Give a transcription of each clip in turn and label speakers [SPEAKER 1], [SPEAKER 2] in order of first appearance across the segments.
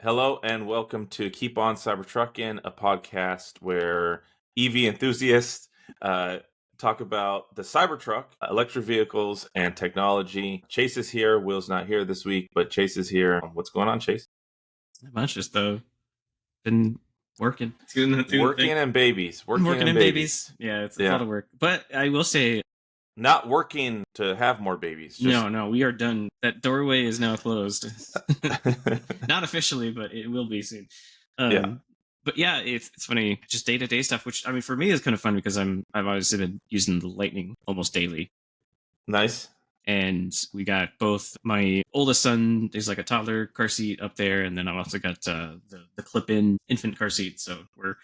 [SPEAKER 1] Hello and welcome to Keep On Cybertruckin, a podcast where EV enthusiasts talk about the Cybertruck, electric vehicles, and technology. Chase is here. Will's not here this week, but Chase is here. What's going on, Chase?
[SPEAKER 2] Not much, just been working.
[SPEAKER 1] Working and babies.
[SPEAKER 2] Working and babies. Yeah, it's a lot of work. But I will say,
[SPEAKER 1] not working to have more babies.
[SPEAKER 2] No, we are done. That doorway is now closed. Not officially, but it will be soon. But yeah, it's funny, just day-to-day stuff, which, I mean, for me is kind of fun because I've obviously been using the Lightning almost daily.
[SPEAKER 1] Nice.
[SPEAKER 2] And we got both my oldest son, there's like a toddler car seat up there, and then I've also got the clip-in infant car seat. So we're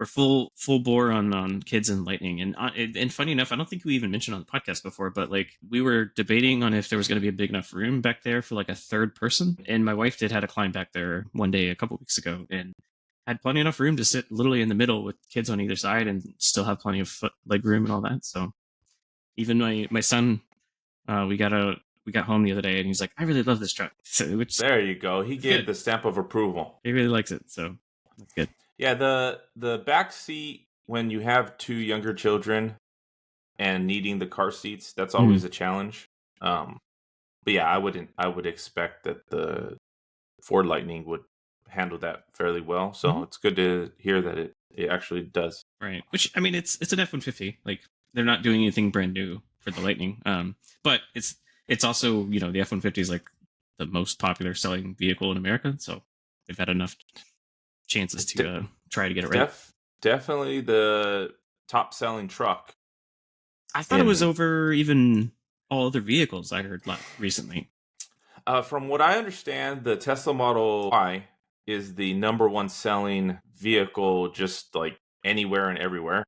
[SPEAKER 2] full bore on kids and Lightning. And funny enough, I don't think we even mentioned on the podcast before, but like we were debating on if there was going to be a big enough room back there for like a third person. And my wife had to climb back there one day a couple weeks ago and had plenty enough room to sit literally in the middle with kids on either side and still have plenty of leg room and all that. So even my son, we got home the other day and he's like, I really love this truck. So,
[SPEAKER 1] there you go. He gave the stamp of approval.
[SPEAKER 2] He really likes it. So that's good.
[SPEAKER 1] Yeah, the back seat when you have two younger children and needing the car seats, that's always a challenge. But yeah, I would expect that the Ford Lightning would handle that fairly well. So it's good to hear that it actually does.
[SPEAKER 2] Right. Which, I mean, it's an F-150. Like they're not doing anything brand new for the Lightning. But it's also, you know, the F-150 is like the most popular selling vehicle in America. So they've had enough chances to try to get it right.
[SPEAKER 1] Definitely the top selling truck.
[SPEAKER 2] I thought it was over even all other vehicles I heard recently.
[SPEAKER 1] From what I understand, the Tesla Model Y is the number one selling vehicle just like anywhere and everywhere.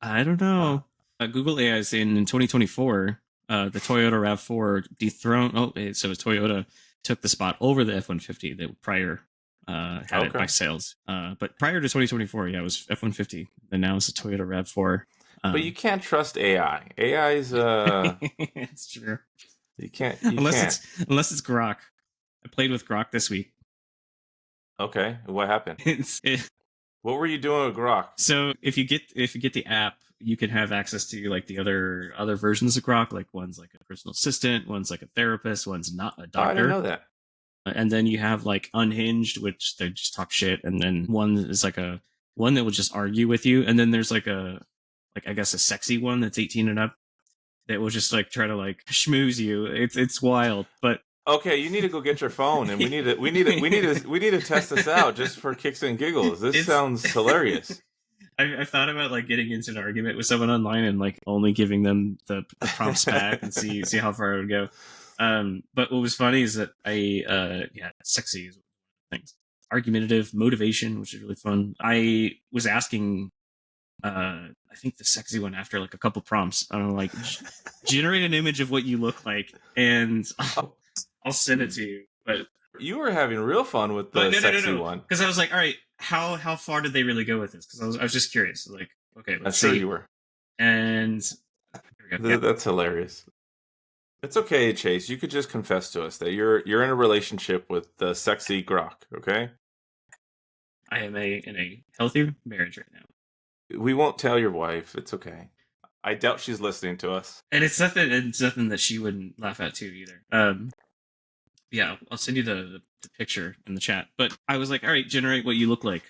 [SPEAKER 2] I don't know. Google AI is saying in 2024, the Toyota RAV4 dethroned. So Toyota took the spot over the F-150 that prior had it by sales. But prior to 2024, yeah, it was F-150. And now it's the Toyota RAV4.
[SPEAKER 1] But you can't trust AI. AI is
[SPEAKER 2] it's true.
[SPEAKER 1] You can't
[SPEAKER 2] unless it's Grok. I played with Grok this week.
[SPEAKER 1] Okay, what happened? What were you doing with Grok?
[SPEAKER 2] So if you get the app, you can have access to like the other versions of Grok. Like one's like a personal assistant, one's like a therapist, one's not a doctor.
[SPEAKER 1] I didn't know that.
[SPEAKER 2] And then you have like Unhinged, which they just talk shit, and then one is like one that will just argue with you, and then there's like I guess a sexy one that's 18 and up that will just like try to like schmooze you. It's wild, but
[SPEAKER 1] okay, you need to go get your phone, and we need to test this out just for kicks and giggles. This sounds hilarious.
[SPEAKER 2] I thought about like getting into an argument with someone online and like only giving them the prompts back and see how far it would go. But what was funny is that sexy is things. Argumentative, motivation, which is really fun. I was asking I think the sexy one after like a couple prompts. I don't know, like generate an image of what you look like and I'll send it to you. But
[SPEAKER 1] you were having real fun with the sexy one.
[SPEAKER 2] Because I was like, all right, how far did they really go with this? Because I was just curious. Like, okay, let's see.
[SPEAKER 1] Sure you were.
[SPEAKER 2] And
[SPEAKER 1] that's hilarious. It's okay, Chase. You could just confess to us that you're in a relationship with the sexy Grok, okay?
[SPEAKER 2] I am in a healthy marriage right now.
[SPEAKER 1] We won't tell your wife. It's okay. I doubt she's listening to us.
[SPEAKER 2] And it's nothing that she wouldn't laugh at too either. Yeah, I'll send you the picture in the chat. But I was like, all right, generate what you look like.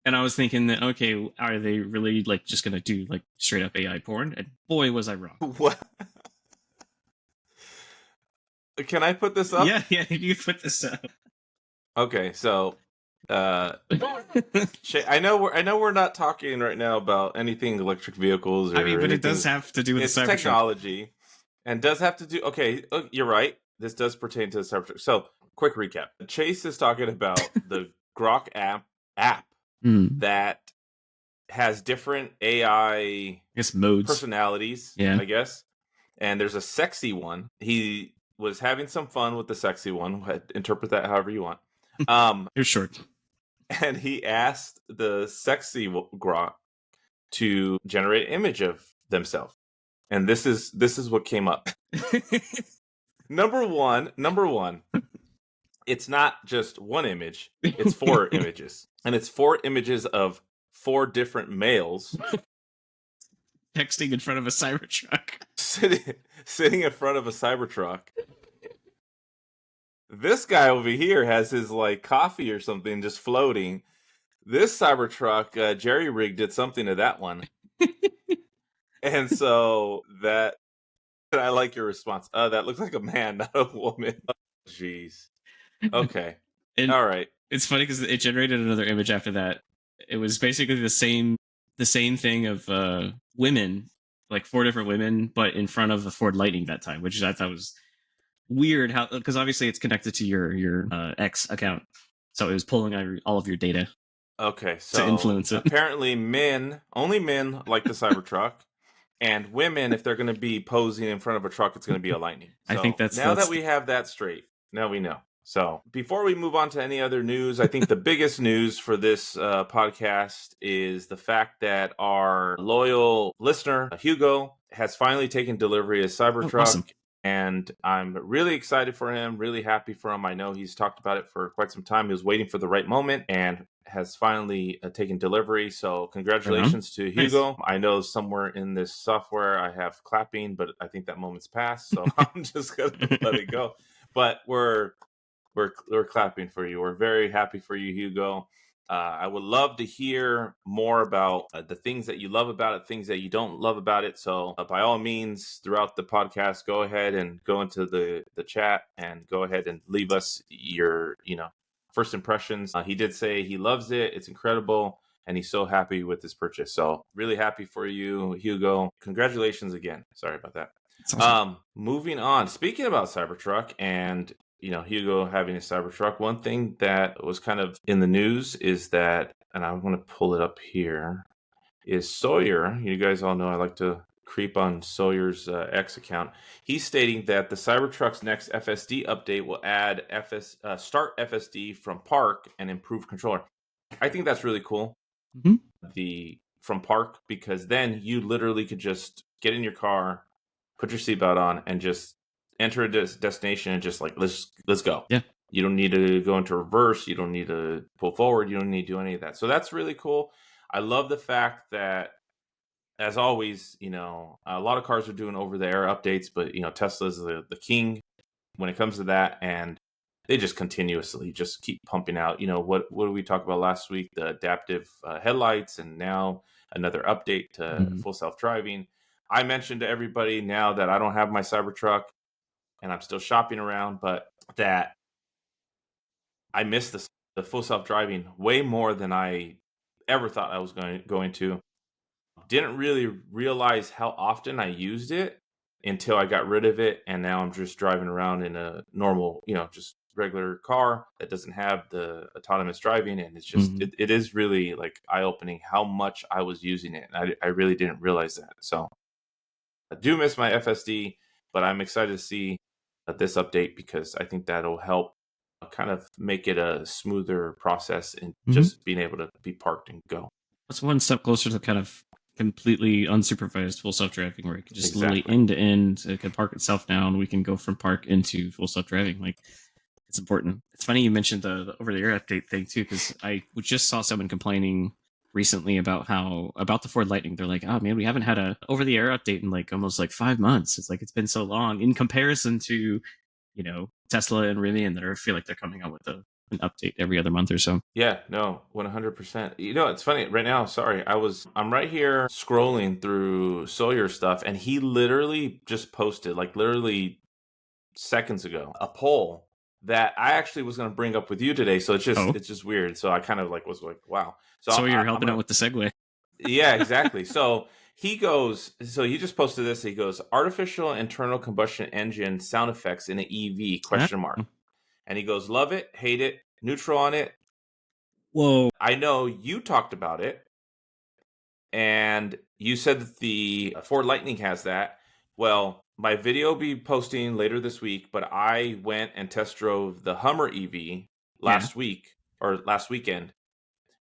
[SPEAKER 2] And I was thinking that, okay, are they really like just going to do like straight up AI porn? And boy, was I wrong.
[SPEAKER 1] What? Can I put this up?
[SPEAKER 2] Yeah, you put this up.
[SPEAKER 1] Okay, so I know we're not talking right now about anything electric vehicles.
[SPEAKER 2] But it does have to do with the Cybertruck.
[SPEAKER 1] Technology, and does have to do. Okay, you're right. This does pertain to the Cybertruck. So, quick recap: Chase is talking about the Grok app that has different AI,
[SPEAKER 2] modes,
[SPEAKER 1] personalities.
[SPEAKER 2] Yeah,
[SPEAKER 1] I guess. And there's a sexy one. He was having some fun with the sexy one. Interpret that however you want.
[SPEAKER 2] You're short.
[SPEAKER 1] And he asked the sexy Grok to generate an image of themselves. And this is what came up. Number one, it's not just one image, it's 4 images. And it's 4 images of 4 different males
[SPEAKER 2] Texting in front of a Cybertruck.
[SPEAKER 1] sitting in front of a Cybertruck. This guy over here has his like coffee or something just floating. This Cybertruck, JerryRig did something to that one. And so that, I like your response. That looks like a man, not a woman. Jeez. Okay.
[SPEAKER 2] And
[SPEAKER 1] all right.
[SPEAKER 2] It's funny because it generated another image after that. It was basically the same thing of women, like 4 different women, but in front of the Ford Lightning that time, which I thought was weird. How, because obviously it's connected to your X account, so it was pulling all of your data.
[SPEAKER 1] Okay, so
[SPEAKER 2] to influence it.
[SPEAKER 1] Apparently, only men like the Cybertruck, and women, if they're going to be posing in front of a truck, it's going to be a Lightning. So
[SPEAKER 2] I think
[SPEAKER 1] that we have that straight, now we know. So before we move on to any other news, I think the biggest news for this podcast is the fact that our loyal listener, Hugo, has finally taken delivery of Cybertruck.
[SPEAKER 2] Oh, awesome.
[SPEAKER 1] And I'm really excited for him, really happy for him. I know he's talked about it for quite some time. He was waiting for the right moment and has finally taken delivery. So congratulations to Hugo. Nice. I know somewhere in this software I have clapping, but I think that moment's passed. So I'm just going to let it go. But we're clapping for you. We're very happy for you, Hugo. I would love to hear more about the things that you love about it, things that you don't love about it. So by all means, throughout the podcast, go ahead and go into the chat and go ahead and leave us your, first impressions. He did say he loves it. It's incredible. And he's so happy with this purchase. So really happy for you, Hugo. Congratulations again. Sorry about that. Awesome. Moving on. Speaking about Cybertruck and Hugo having a Cybertruck, one thing that was kind of in the news is that, and I want to pull it up here, is Sawyer. You guys all know I like to creep on Sawyer's X account. He's stating that the Cybertruck's next FSD update will add start FSD from park and improve controller. I think that's really cool. Mm-hmm. The from park, because then you literally could just get in your car, put your seatbelt on, and just enter a destination and just like let's go. Yeah. You don't need to go into reverse. You don't need to pull forward. You don't need to do any of that. So that's really cool. I love the fact that, as always, a lot of cars are doing over-the-air updates, but Tesla's the king when it comes to that, and they just continuously just keep pumping out. What did we talk about last week? The adaptive headlights, and now another update to full self-driving. I mentioned to everybody now that I don't have my Cybertruck and I'm still shopping around, but that I miss the full self-driving way more than I ever thought I was going to. Didn't really realize how often I used it until I got rid of it, and now I'm just driving around in a normal, just regular car that doesn't have the autonomous driving, and it's just it is really like eye-opening how much I was using it, and I really didn't realize that. So I do miss my FSD, but I'm excited to see this update because I think that'll help kind of make it a smoother process and just being able to be parked and go.
[SPEAKER 2] That's one step closer to kind of completely unsupervised full self-driving, where it can just literally end to end, it can park itself down. We can go from park into full self-driving. Like, it's important. It's funny you mentioned the over-the-air update thing too, because I just saw someone complaining recently about the Ford Lightning. They're like, oh man, we haven't had a over-the-air update in like almost like 5 months. It's like, it's been so long in comparison to Tesla and Rivian that feel like they're coming out with an update every other month or so.
[SPEAKER 1] Yeah, no, 100%. It's funny right now. Sorry, I'm right here scrolling through Sawyer stuff, and he literally just posted, like literally seconds ago, a poll that I actually was going to bring up with you today. So it's just weird. So I kind of was like, wow.
[SPEAKER 2] So you're helping out with the segue.
[SPEAKER 1] Yeah, exactly. So he just posted this. He goes, artificial internal combustion engine sound effects in an EV ? And he goes, love it, hate it, neutral on it.
[SPEAKER 2] Whoa.
[SPEAKER 1] I know you talked about it, and you said that the Ford Lightning has that. Well, my video will be posting later this week, but I went and test drove the Hummer EV last weekend.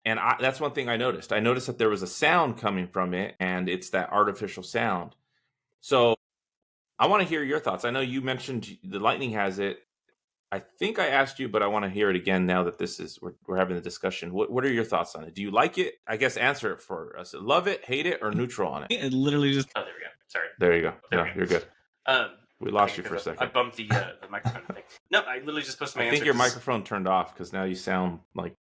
[SPEAKER 1] And that's one thing I noticed. I noticed that there was a sound coming from it, and it's that artificial sound. So I want to hear your thoughts. I know you mentioned the Lightning has it. I think I asked you, but I want to hear it again now that we're having the discussion. What are your thoughts on it? Do you like it? I guess answer it for us. Love it, hate it, or neutral on it?
[SPEAKER 2] It literally just. Oh, there we go. Sorry.
[SPEAKER 1] There you go.
[SPEAKER 2] There
[SPEAKER 1] no,
[SPEAKER 2] we go.
[SPEAKER 1] you're good. We lost you for a second.
[SPEAKER 2] I bumped the microphone thing. No, I literally just posted my answer.
[SPEAKER 1] I think your microphone turned off because now you sound like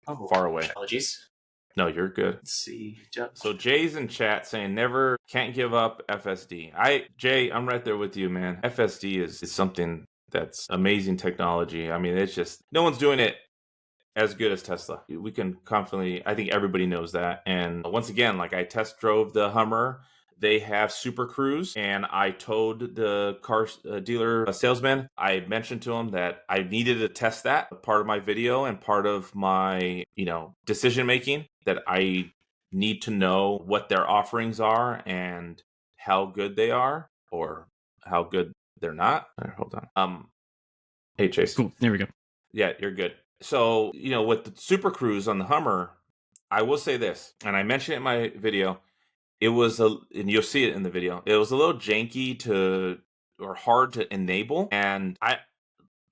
[SPEAKER 1] far away.
[SPEAKER 2] Apologies.
[SPEAKER 1] No, you're good.
[SPEAKER 2] Let's see.
[SPEAKER 1] So Jay's in chat saying never can't give up FSD. Jay, I'm right there with you, man. FSD is something that's amazing technology. I mean, it's just no one's doing it as good as Tesla. We can confidently, I think everybody knows that. And once again, like I test drove the Hummer. They have Super Cruise, and I told the car dealer salesman, I mentioned to him that I needed to test that part of my video and part of my, decision making, that I need to know what their offerings are and how good they are or how good they're not. Hold on. Hey, Chase.
[SPEAKER 2] Cool. There we go.
[SPEAKER 1] Yeah, you're good. So, with the Super Cruise on the Hummer, I will say this, and I mentioned it in my video. It was and you'll see it in the video. It was a little janky or hard to enable. And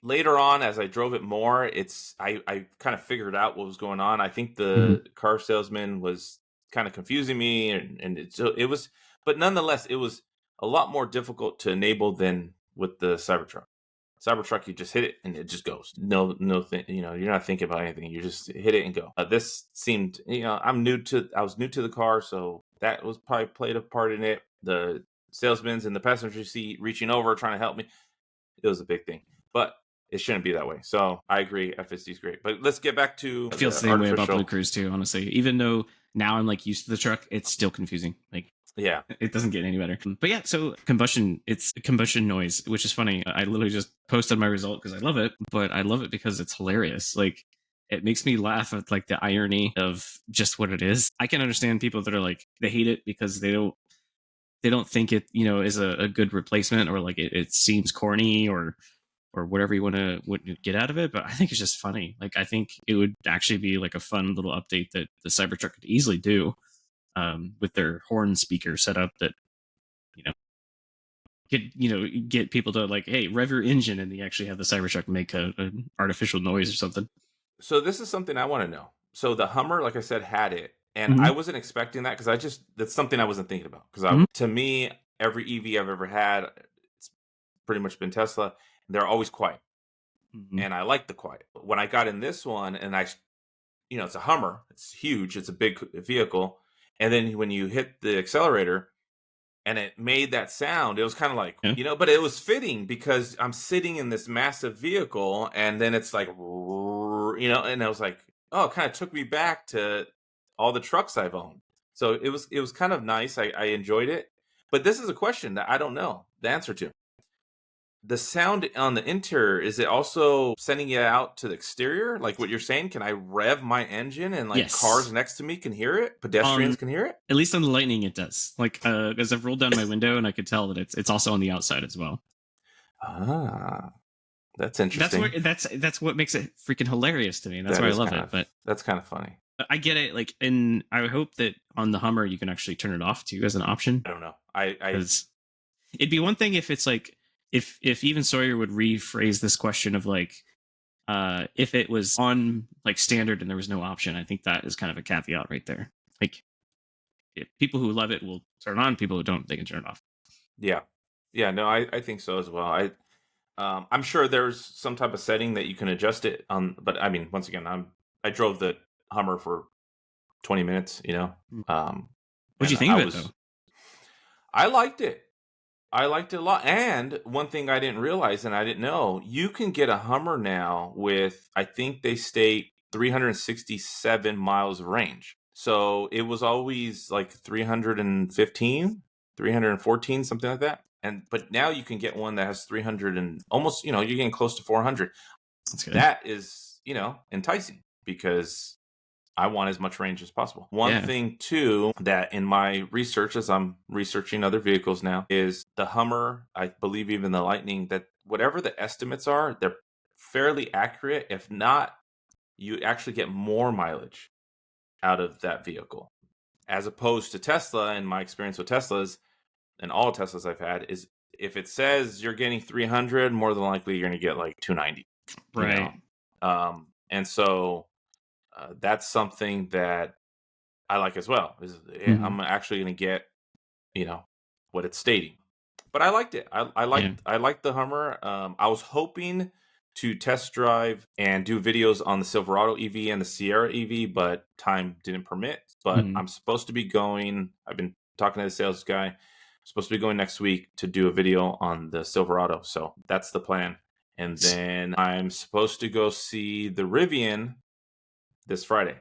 [SPEAKER 1] later on, as I drove it more, I kind of figured out what was going on. I think the car salesman was kind of confusing me, and it was, but nonetheless, it was a lot more difficult to enable than with the Cybertruck. Cybertruck, you just hit it and it just goes. No thing. You're not thinking about anything. You just hit it and go. This seemed, I was new to the car, so that was probably played a part in it. The salesman's in the passenger seat reaching over, trying to help me. It was a big thing, but it shouldn't be that way. So I agree. FSD is great, but let's get back to.
[SPEAKER 2] I feel the same way about Blue Cruise too, honestly. Even though now I'm like used to the truck, it's still confusing. Like, yeah, it doesn't get any better. But yeah, so combustion, it's a combustion noise, which is funny. I literally just posted my result because I love it, but I love it because it's hilarious. Like, it makes me laugh at like the irony of just what it is. I can understand people that are like, they hate it because they don't think it, is a good replacement, or like it seems corny or whatever you want to get out of it. But I think it's just funny. Like, I think it would actually be like a fun little update that the Cybertruck could easily do. With their horn speaker set up that, get people to like, hey, rev your engine, and they actually have the Cybertruck make an artificial noise or something.
[SPEAKER 1] So this is something I want to know. So the Hummer, like I said, had it, and I wasn't expecting that because that's something I wasn't thinking about. Because to me, every EV I've ever had, it's pretty much been Tesla, and they're always quiet, and I like the quiet. When I got in this one, and it's a Hummer, it's huge, it's a big vehicle. And then when you hit the accelerator and it made that sound, it was kind of like, but it was fitting because I'm sitting in this massive vehicle and then it's like, and I was like, oh, it kind of took me back to all the trucks I've owned. So it was kind of nice. I enjoyed it. But this is a question that I don't know the answer to. The sound on the interior, is it also sending it out to the exterior? Like what you're saying, can I rev my engine and like cars next to me can hear it? Pedestrians can hear it?
[SPEAKER 2] At least on the Lightning it does. Like, as I've rolled down my window and I could tell that it's also on the outside as well.
[SPEAKER 1] Ah, that's interesting.
[SPEAKER 2] That's what makes it freaking hilarious to me. That's why I love it. But that's
[SPEAKER 1] kind of funny.
[SPEAKER 2] I get it. Like, and I hope that on the Hummer you can actually turn it off too as an option.
[SPEAKER 1] I don't know.
[SPEAKER 2] It'd be one thing if it's like, if even Sawyer would rephrase this question of like, if it was on like standard and there was no option, I think that is kind of a caveat right there. Like, if people who love it will turn it on, people who don't, they can turn it off.
[SPEAKER 1] Yeah. No, I think so as well. I'm sure there's some type of setting that you can adjust it on, but I mean, once again, I drove the Hummer for 20 minutes,
[SPEAKER 2] What'd you think of it though?
[SPEAKER 1] I liked it. I liked it a lot. And one thing I didn't realize and I didn't know, you can get a Hummer now with, I think they state 367 miles of range. So it was always like 315, 314, something like that. But now you can get one that has 300 and almost, you're getting close to 400.
[SPEAKER 2] That's good.
[SPEAKER 1] That is, enticing because I want as much range as possible. One thing too, that in my research, as I'm researching other vehicles now, is the Hummer, I believe even the Lightning, that whatever the estimates are, they're fairly accurate. If not, you actually get more mileage out of that vehicle. As opposed to Tesla, in my experience with Teslas, and all Teslas I've had, is if it says you're getting 300, more than likely you're going to get like 290.
[SPEAKER 2] Right.
[SPEAKER 1] And so that's something that I like as well.
[SPEAKER 2] Hmm.
[SPEAKER 1] I'm actually going to get, what it's stating. But I liked it.
[SPEAKER 2] Yeah.
[SPEAKER 1] I liked the Hummer. I was hoping to test drive and do videos on the Silverado EV and the Sierra EV, but time didn't permit. But
[SPEAKER 2] Hmm.
[SPEAKER 1] I'm supposed to be going. I've been talking to the sales guy. I'm supposed to be going next week to do a video on the Silverado. So that's the plan. And then I'm supposed to go see the Rivian this Friday.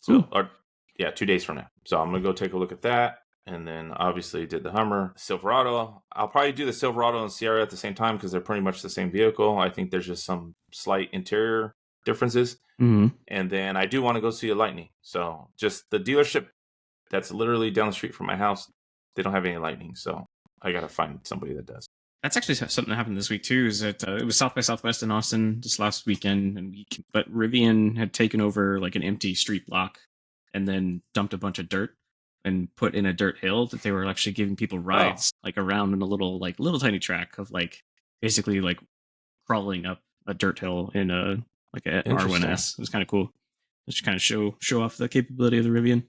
[SPEAKER 2] Cool.
[SPEAKER 1] So, or yeah, 2 days from now. So I'm gonna go take a look at that, and then obviously did the Hummer, Silverado. I'll probably do the Silverado and Sierra at the same time because they're pretty much the same vehicle. I think there's just some slight interior differences,
[SPEAKER 2] Hmm.
[SPEAKER 1] and then I do want to go see a Lightning. So just the dealership that's literally down the street from my house, they don't have any Lightning, so I gotta find somebody that does.
[SPEAKER 2] That's actually something that happened this week too. Is that it was South by Southwest in Austin this last weekend, and but Rivian had taken over like an empty street block, and then dumped a bunch of dirt and put in a dirt hill that they were actually giving people
[SPEAKER 1] Oh,
[SPEAKER 2] rides like around in a little tiny track of like basically like crawling up a dirt hill in a like a
[SPEAKER 1] interesting.
[SPEAKER 2] R1S. It was kind of cool. Just kind of show off the capability of the Rivian.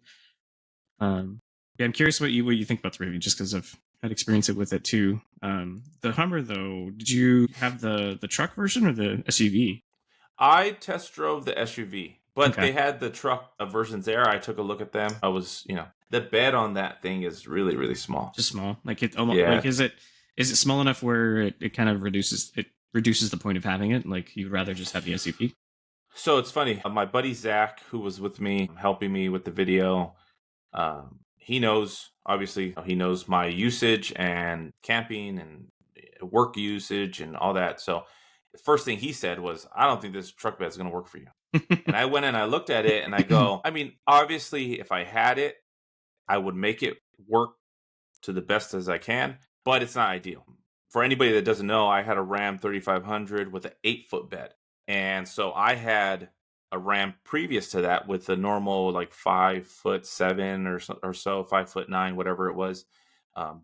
[SPEAKER 2] Yeah, I'm curious what you think about the Rivian, just because I've had experience with it too. The Hummer, though, did you have the truck version or the SUV?
[SPEAKER 1] I test drove the SUV, but
[SPEAKER 2] Okay,
[SPEAKER 1] they had the truck versions there. I took a look at them. I was, the bed on that thing is really, really small.
[SPEAKER 2] just small. Like it, almost
[SPEAKER 1] Yeah.
[SPEAKER 2] like is it small enough where it kind of reduces the point of having it? Like you'd rather just have the SUV?
[SPEAKER 1] So it's funny. My buddy Zach, who was with me, helping me with the video, he knows, obviously, he knows my usage and camping and work usage and all that. So the first thing he said was, I don't think this truck bed is going to work for you. And I went and I looked at it and I go, I mean, obviously, if I had it, I would make it work to the best as I can, but it's not ideal. For anybody that doesn't know, I had a Ram 3500 with an 8-foot bed. And so I had a Ram previous to that with a normal, like 5'7" or so 5'9", whatever it was,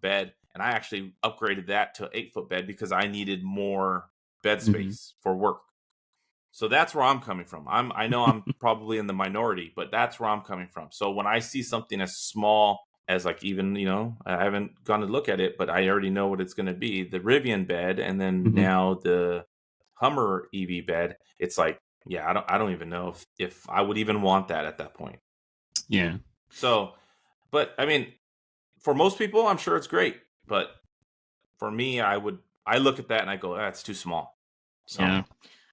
[SPEAKER 1] bed. And I actually upgraded that to 8-foot bed because I needed more bed
[SPEAKER 2] Hmm.
[SPEAKER 1] space for work. So that's where I'm coming from. I know I'm probably in the minority, but that's where I'm coming from. So when I see something as small as, like, even, I haven't gone to look at it, but I already know what it's going to be, the Rivian bed, and then
[SPEAKER 2] Hmm.
[SPEAKER 1] now the Hummer EV bed. It's like, yeah, I don't even know if I would even want that at that point.
[SPEAKER 2] Yeah,
[SPEAKER 1] So, but I mean, for most people, I'm sure it's great, but for me, I look at that and I go, that's too small. So
[SPEAKER 2] yeah.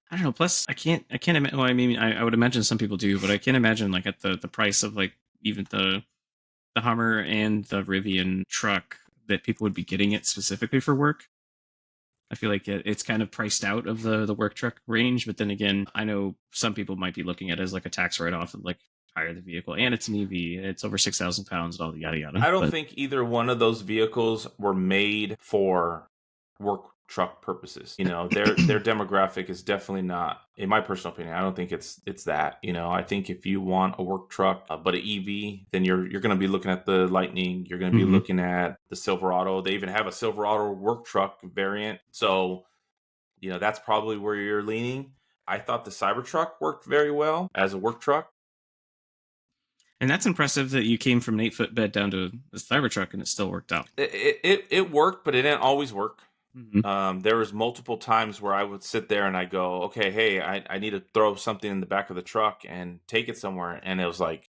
[SPEAKER 2] I don't know. Plus, I can't imagine. Well, I mean, I would imagine some people do, but I can't imagine like at the price of like even the Hummer and the Rivian truck that people would be getting it specifically for work. I feel like it's kind of priced out of the work truck range, but then again, I know some people might be looking at it as like a tax write off of like hire the vehicle, and it's an EV, it's over 6,000 pounds, and all the yada yada.
[SPEAKER 1] I don't
[SPEAKER 2] But
[SPEAKER 1] think either one of those vehicles were made for work truck purposes. Their demographic is definitely not, in my personal opinion. I don't think it's that. I think if you want a work truck but an EV, then you're going to be looking at the Lightning. You're going to be
[SPEAKER 2] Mhm.
[SPEAKER 1] looking at the Silverado. They even have a Silverado work truck variant. So that's probably where you're leaning. I thought the Cybertruck worked very well as a work truck.
[SPEAKER 2] And that's impressive that you came from an 8 foot bed down to a Cybertruck and it still worked out.
[SPEAKER 1] It worked, but it didn't always work.
[SPEAKER 2] Mhm.
[SPEAKER 1] There was multiple times where I would sit there and I go, okay, hey, I need to throw something in the back of the truck and take it somewhere. And it was like,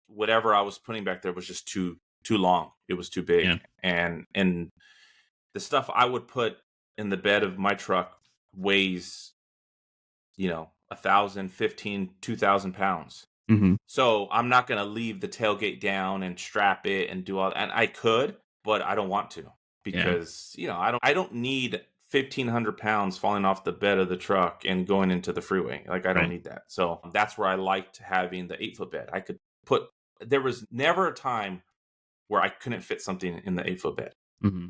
[SPEAKER 1] whatever I was putting back there was just too long. It was too
[SPEAKER 2] Yeah.
[SPEAKER 1] big. And the stuff I would put in the bed of my truck weighs, 1,000, 2,000 pounds.
[SPEAKER 2] Hmm.
[SPEAKER 1] So I'm not going to leave the tailgate down and strap it and do all that. And I could, but I don't want to
[SPEAKER 2] Yeah.
[SPEAKER 1] because, I don't need 1,500 pounds falling off the bed of the truck and going into the freeway. Like, I don't
[SPEAKER 2] Right.
[SPEAKER 1] need that. So that's where I liked having the 8-foot bed. I could there was never a time where I couldn't fit something in the 8-foot bed.
[SPEAKER 2] Hmm.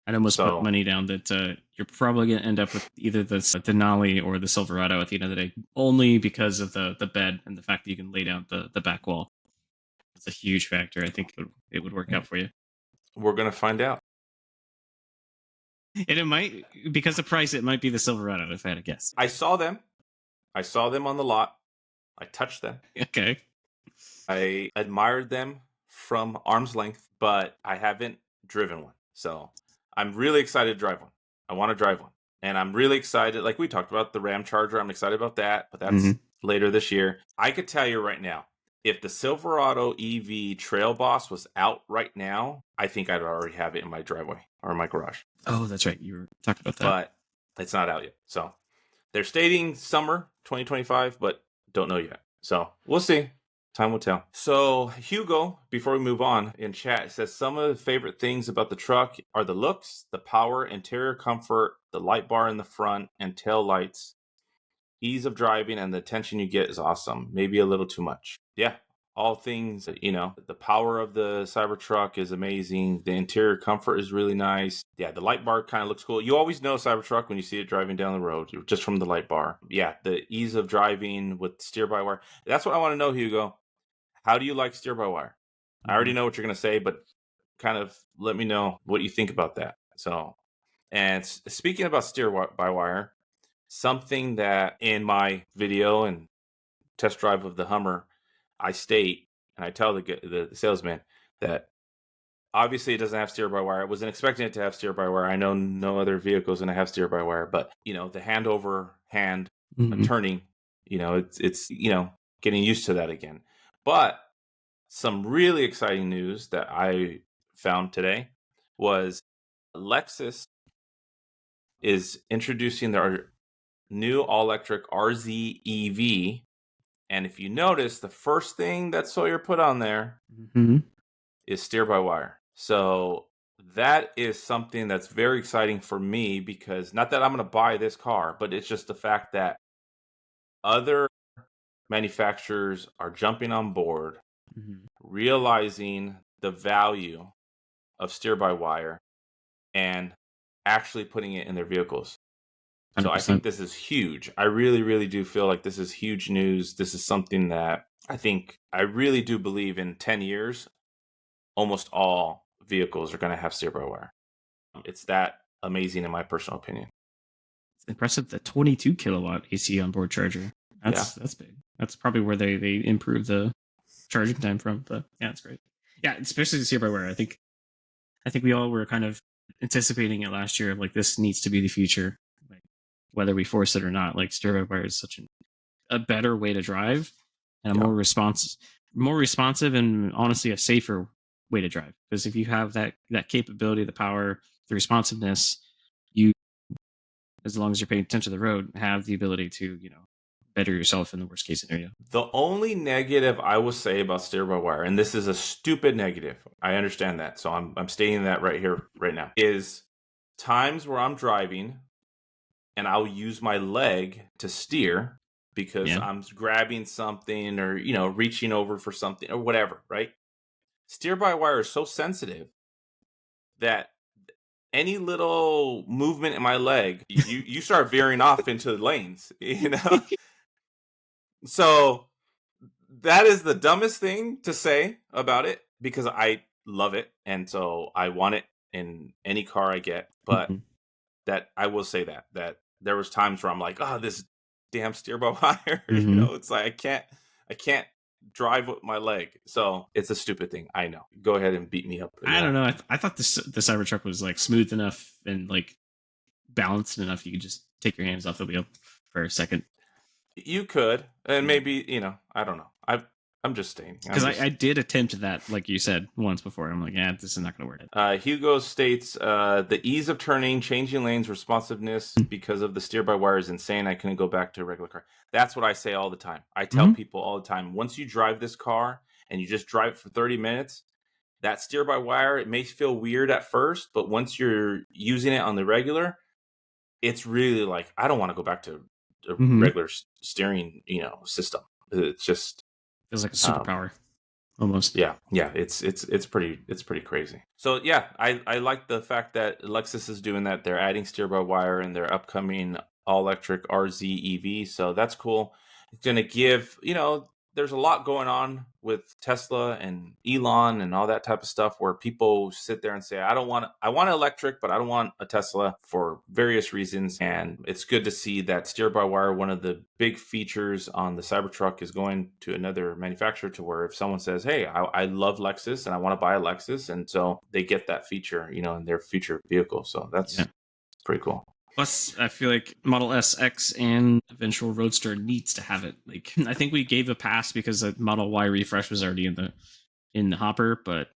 [SPEAKER 2] I'd almost put
[SPEAKER 1] So
[SPEAKER 2] money down that you're probably going to end up with either the Denali or the Silverado at the end of the day, only because of the bed and the fact that you can lay down the back wall. It's a huge factor. I think it would work out for you.
[SPEAKER 1] we're going to find out.
[SPEAKER 2] And it might, because of price, it might be the Silverado, if I had to guess.
[SPEAKER 1] I saw them. I saw them on the lot. I touched them.
[SPEAKER 2] Okay.
[SPEAKER 1] I admired them from arm's length, but I haven't driven one. So I'm really excited to drive one. I want to drive one. And I'm really excited. Like we talked about the Ram Charger. I'm excited about that, but that's later this year. I could tell you right now, if the Silverado EV Trail Boss was out right now, I think I'd already have it in my driveway or in my garage.
[SPEAKER 2] Oh, that's right. You were talking about that.
[SPEAKER 1] But it's not out yet. So they're stating summer 2025, but don't know yet. So we'll see. Time will tell. So Hugo, before we move on, in chat says some of the favorite things about the truck are the looks, the power, interior comfort, the light bar in the front, and tail lights. Ease of driving and the attention you get is awesome. Maybe a little too much. Yeah, all things, you know, the power of the Cybertruck is amazing. The interior comfort is really nice. Yeah, the light bar kind of looks cool. You always know Cybertruck when you see it driving down the road, just from the light bar. Yeah, the ease of driving with steer-by-wire. That's what I want to know, Hugo. How do you like steer-by-wire? I already know what you're going to say, but kind of let me know what you think about that. So, and speaking about steer-by-wire, something that in my video and test drive of the Hummer, I state and I tell the salesman that obviously it doesn't have steer-by-wire. I wasn't expecting it to have steer-by-wire. I know no other vehicle is going to have steer-by-wire, but you know, the hand over hand turning, you know, it's you know, getting used to that again. But some really exciting news that I found today was Lexus is introducing their new all-electric RZ EV. And if you notice, the first thing that Sawyer put on there is steer-by-wire. So that is something that's very exciting for me, because not that I'm going to buy this car, but it's just the fact that other manufacturers are jumping on board, realizing the value of steer-by-wire and actually putting it in their vehicles. 100%. So I think this is huge. I really, really do feel like this is huge news. This is something that I really do believe in 10 years, almost all vehicles are going to have steer-by-wire. It's that amazing in my personal opinion.
[SPEAKER 2] It's impressive, the 22 kilowatt AC onboard charger. That's big. That's probably where they improve the charging time from. But yeah, it's great. Yeah, especially the steer-by-wire. I think we all were kind of anticipating it last year. Like, this needs to be the future, like, whether we force it or not. Like, steer-by-wire is such a better way to drive, and a more responsive, and honestly a safer way to drive. Because if you have that capability, the power, the responsiveness, you, as long as you're paying attention to the road, have the ability to, you know, better yourself in the worst case scenario.
[SPEAKER 1] The only negative I will say about steer-by-wire, and this is a stupid negative, I understand that, so I'm stating that right here, right now, is times where I'm driving and I'll use my leg to steer because I'm grabbing something or, you know, reaching over for something or whatever, right? Steer-by-wire is so sensitive that any little movement in my leg, you start veering off into the lanes, you know? So that is the dumbest thing to say about it, because I love it. And so I want it in any car I get. But that I will say that there was times where I'm like, oh, this damn steer-by-wire, you know, it's like, I can't drive with my leg. So it's a stupid thing. I know. Go ahead and beat me up.
[SPEAKER 2] I don't know. I thought the Cybertruck was like smooth enough and like balanced enough. You could just take your hands off the wheel for a second.
[SPEAKER 1] You could, and maybe, you know, I don't know. I'm just staying.
[SPEAKER 2] Because I did attempt that, like you said, once before. I'm like, yeah, this is not going to
[SPEAKER 1] work. Hugo states, the ease of turning, changing lanes, responsiveness because of the steer-by-wire is insane. I couldn't go back to a regular car. That's what I say all the time. I tell people all the time, once you drive this car and you just drive it for 30 minutes, that steer-by-wire, it may feel weird at first, but once you're using it on the regular, it's really like, I don't want to go back to a regular steering, you know, system. It's just
[SPEAKER 2] feels like a superpower almost.
[SPEAKER 1] Yeah, it's pretty crazy. So yeah, I like the fact that Lexus is doing that. They're adding steer-by-wire in their upcoming all-electric RZ EV, so that's cool. It's going to give, you know, there's a lot going on with Tesla and Elon and all that type of stuff where people sit there and say, I want electric, but I don't want a Tesla for various reasons. And it's good to see that steer-by-wire, one of the big features on the Cybertruck, is going to another manufacturer, to where if someone says, hey, I love Lexus and I want to buy a Lexus, and so they get that feature, in their future vehicle. So that's pretty cool.
[SPEAKER 2] Plus, I feel like Model S, X, and eventual Roadster needs to have it. Like, I think we gave a pass because the Model Y refresh was already in the hopper, but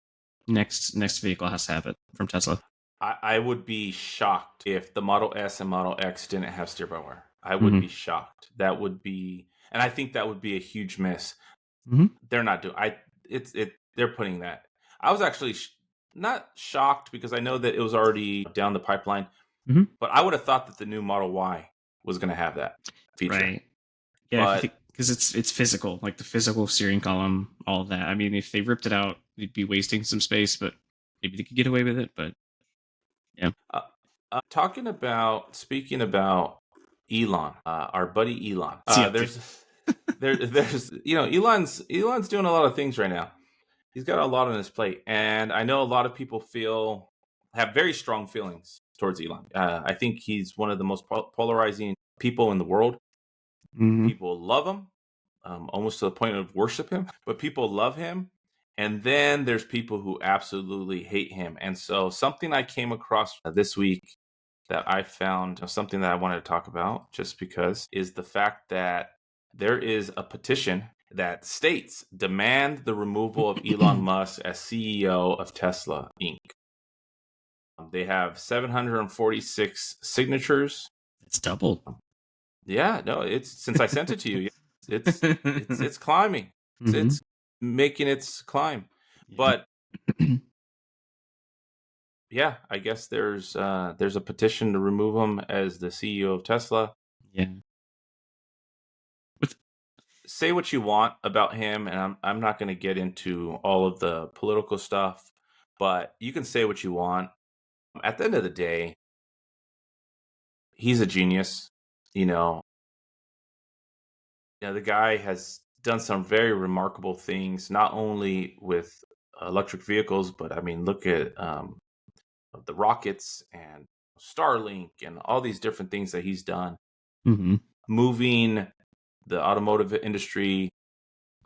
[SPEAKER 2] next vehicle has to have it from Tesla.
[SPEAKER 1] I would be shocked if the Model S and Model X didn't have steer-by-wire. I would be shocked. That would be, and I think that would be a huge miss. They're not doing. They're putting that. I was actually not shocked because I know that it was already down the pipeline. But I would have thought that the new Model Y was going to have that feature.
[SPEAKER 2] Right. Yeah, because it's physical, like the physical steering column, all of that. I mean, if they ripped it out, they'd be wasting some space, but maybe they could get away with it. But yeah.
[SPEAKER 1] Speaking about Elon, our buddy Elon. There's Elon's doing a lot of things right now. He's got a lot on his plate, and I know a lot of people have very strong feelings towards Elon. I think he's one of the most polarizing people in the world. People love him, almost to the point of worship him, but people love him. And then there's people who absolutely hate him. And so something I came across this week that I found, something that I wanted to talk about just because, is the fact that there is a petition that states, demand the removal of Elon Musk as CEO of Tesla Inc. They have 746 signatures.
[SPEAKER 2] It's doubled.
[SPEAKER 1] Yeah, no, it's since I sent it to you. It's climbing. It's making its climb. But yeah, I guess there's a petition to remove him as the CEO of Tesla.
[SPEAKER 2] Yeah.
[SPEAKER 1] Say what you want about him, and I'm not going to get into all of the political stuff, but you can say what you want. At the end of the day, he's a genius. The guy has done some very remarkable things, not only with electric vehicles, but I mean, look at the rockets and Starlink and all these different things that he's done, moving the automotive industry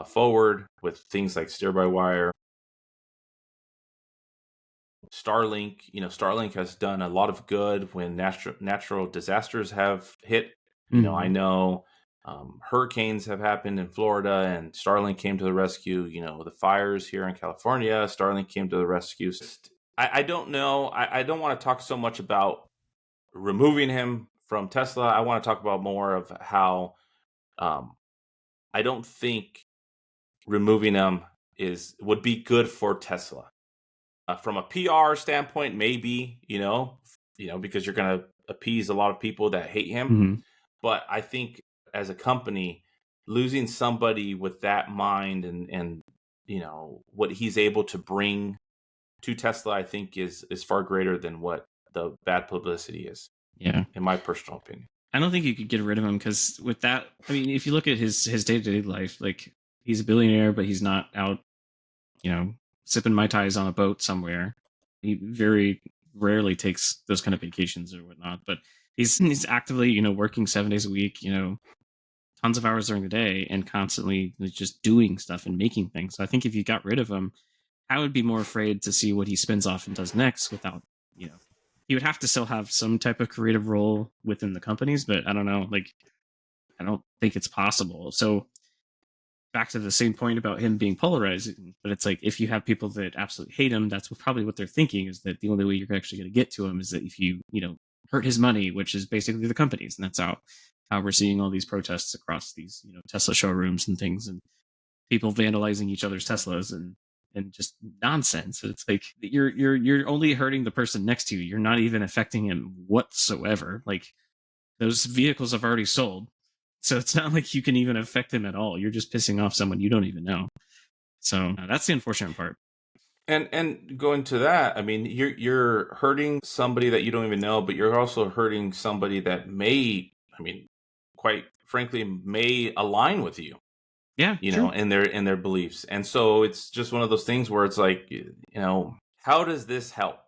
[SPEAKER 1] forward with things like steer-by-wire. Starlink, Starlink has done a lot of good when natural disasters have hit. I know hurricanes have happened in Florida, and Starlink came to the rescue. The fires here in California, Starlink came to the rescue. I don't know. I don't want to talk so much about removing him from Tesla. I want to talk about more of how I don't think removing him would be good for Tesla. From a PR standpoint, maybe, because you're going to appease a lot of people that hate him. But I think as a company, losing somebody with that mind and what he's able to bring to Tesla, I think is far greater than what the bad publicity is.
[SPEAKER 2] Yeah.
[SPEAKER 1] In my personal opinion.
[SPEAKER 2] I don't think you could get rid of him because with that, I mean, if you look at his day-to-day life, like he's a billionaire, but he's not out, sipping Mai Tais on a boat somewhere. He very rarely takes those kind of vacations or whatnot, but he's actively, working 7 days a week, tons of hours during the day and constantly just doing stuff and making things. So I think if you got rid of him, I would be more afraid to see what he spins off and does next without, he would have to still have some type of creative role within the companies, but I don't know, I don't think it's possible. So back to the same point about him being polarizing, but it's like if you have people that absolutely hate him, that's probably what they're thinking, is that the only way you're actually going to get to him is that if you hurt his money, which is basically the companies, and that's how we're seeing all these protests across these Tesla showrooms and things, and people vandalizing each other's Teslas and just nonsense. It's like you're only hurting the person next to you. You're not even affecting him whatsoever. Like those vehicles have already sold. So it's not like you can even affect him at all. You're just pissing off someone you don't even know. So that's the unfortunate part.
[SPEAKER 1] And going to that, I mean, you're hurting somebody that you don't even know, but you're also hurting somebody that may, I mean, quite frankly, may align with you.
[SPEAKER 2] Yeah,
[SPEAKER 1] you know,
[SPEAKER 2] true.
[SPEAKER 1] in their beliefs. And so it's just one of those things where it's like, you know, how does this help?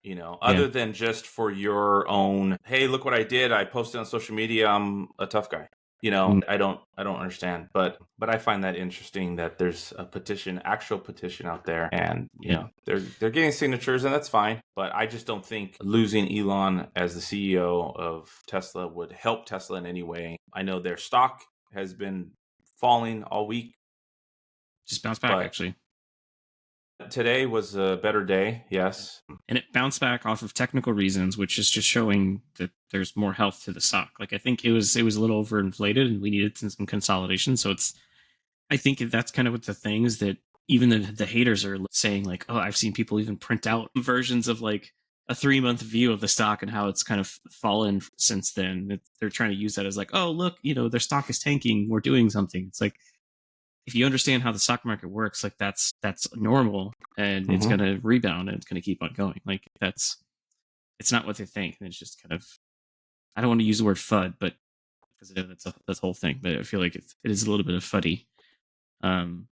[SPEAKER 1] You know,
[SPEAKER 2] Yeah.
[SPEAKER 1] other than just for your own, hey, look what I did. I posted on social media. I'm a tough guy. You know,
[SPEAKER 2] Mm,
[SPEAKER 1] I don't understand. But I find that interesting that there's a petition, actual petition out there, and you
[SPEAKER 2] yeah.
[SPEAKER 1] know, they're getting signatures, and that's fine. But I just don't think losing Elon as the CEO of Tesla would help Tesla in any way. I know their stock has been falling all week,
[SPEAKER 2] Just bounce back,
[SPEAKER 1] but
[SPEAKER 2] actually.
[SPEAKER 1] today was a better day. Yes.
[SPEAKER 2] And it bounced back off of technical reasons, which is just showing that there's more health to the stock. Like I think it was a little overinflated, and we needed some consolidation. So it's I think that's kind of what the thing is that even the haters are saying like, oh, I've seen people even print out versions of like a 3 month view of the stock and how it's kind of fallen since then. They're trying to use that as like, oh, look, their stock is tanking. We're doing something. It's like if you understand how the stock market works, like that's normal, and it's
[SPEAKER 1] Mm-hmm.
[SPEAKER 2] going to rebound and it's going to keep on going. Like it's not what they think. And it's just kind of I don't want to use the word FUD, but because that's the whole thing. But I feel like it is a little bit of fuddy. Um,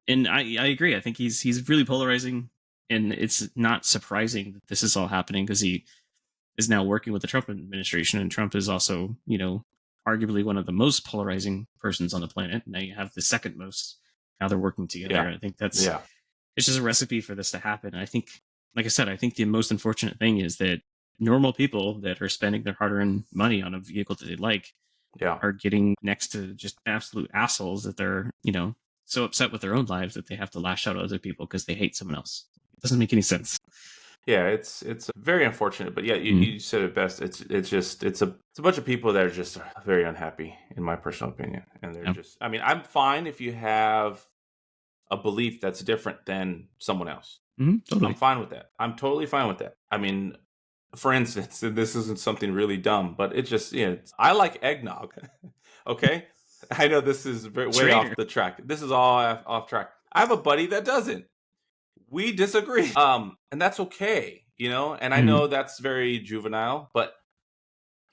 [SPEAKER 2] and I agree. I think he's really polarizing, and it's not surprising that this is all happening because he is now working with the Trump administration, and Trump is also arguably one of the most polarizing persons on the planet. Now you have the second most. Now they're working together.
[SPEAKER 1] Yeah.
[SPEAKER 2] I think that's
[SPEAKER 1] Yeah.
[SPEAKER 2] it's just a recipe for this to happen. I think, like I said, I think the most unfortunate thing is that normal people that are spending their hard-earned money on a vehicle that they like
[SPEAKER 1] Yeah.
[SPEAKER 2] are getting next to just absolute assholes that they're, so upset with their own lives that they have to lash out at other people because they hate someone else. It doesn't make any sense.
[SPEAKER 1] Yeah, it's very unfortunate, but yeah,
[SPEAKER 2] Mm.
[SPEAKER 1] you said it best. It's a bunch of people that are just very unhappy, in my personal opinion, and they're
[SPEAKER 2] Yeah.
[SPEAKER 1] just. I mean, I'm fine if you have a belief that's different than someone else. I'm
[SPEAKER 2] Totally.
[SPEAKER 1] fine with that. I'm totally fine with that. I mean, for instance, and this isn't something really dumb, but it just I like eggnog. Okay, I know this is way
[SPEAKER 2] Traitor.
[SPEAKER 1] off the track. This is all off track. I have a buddy that doesn't. We disagree. And that's okay, you know, and I
[SPEAKER 2] Mm.
[SPEAKER 1] know that's very juvenile, but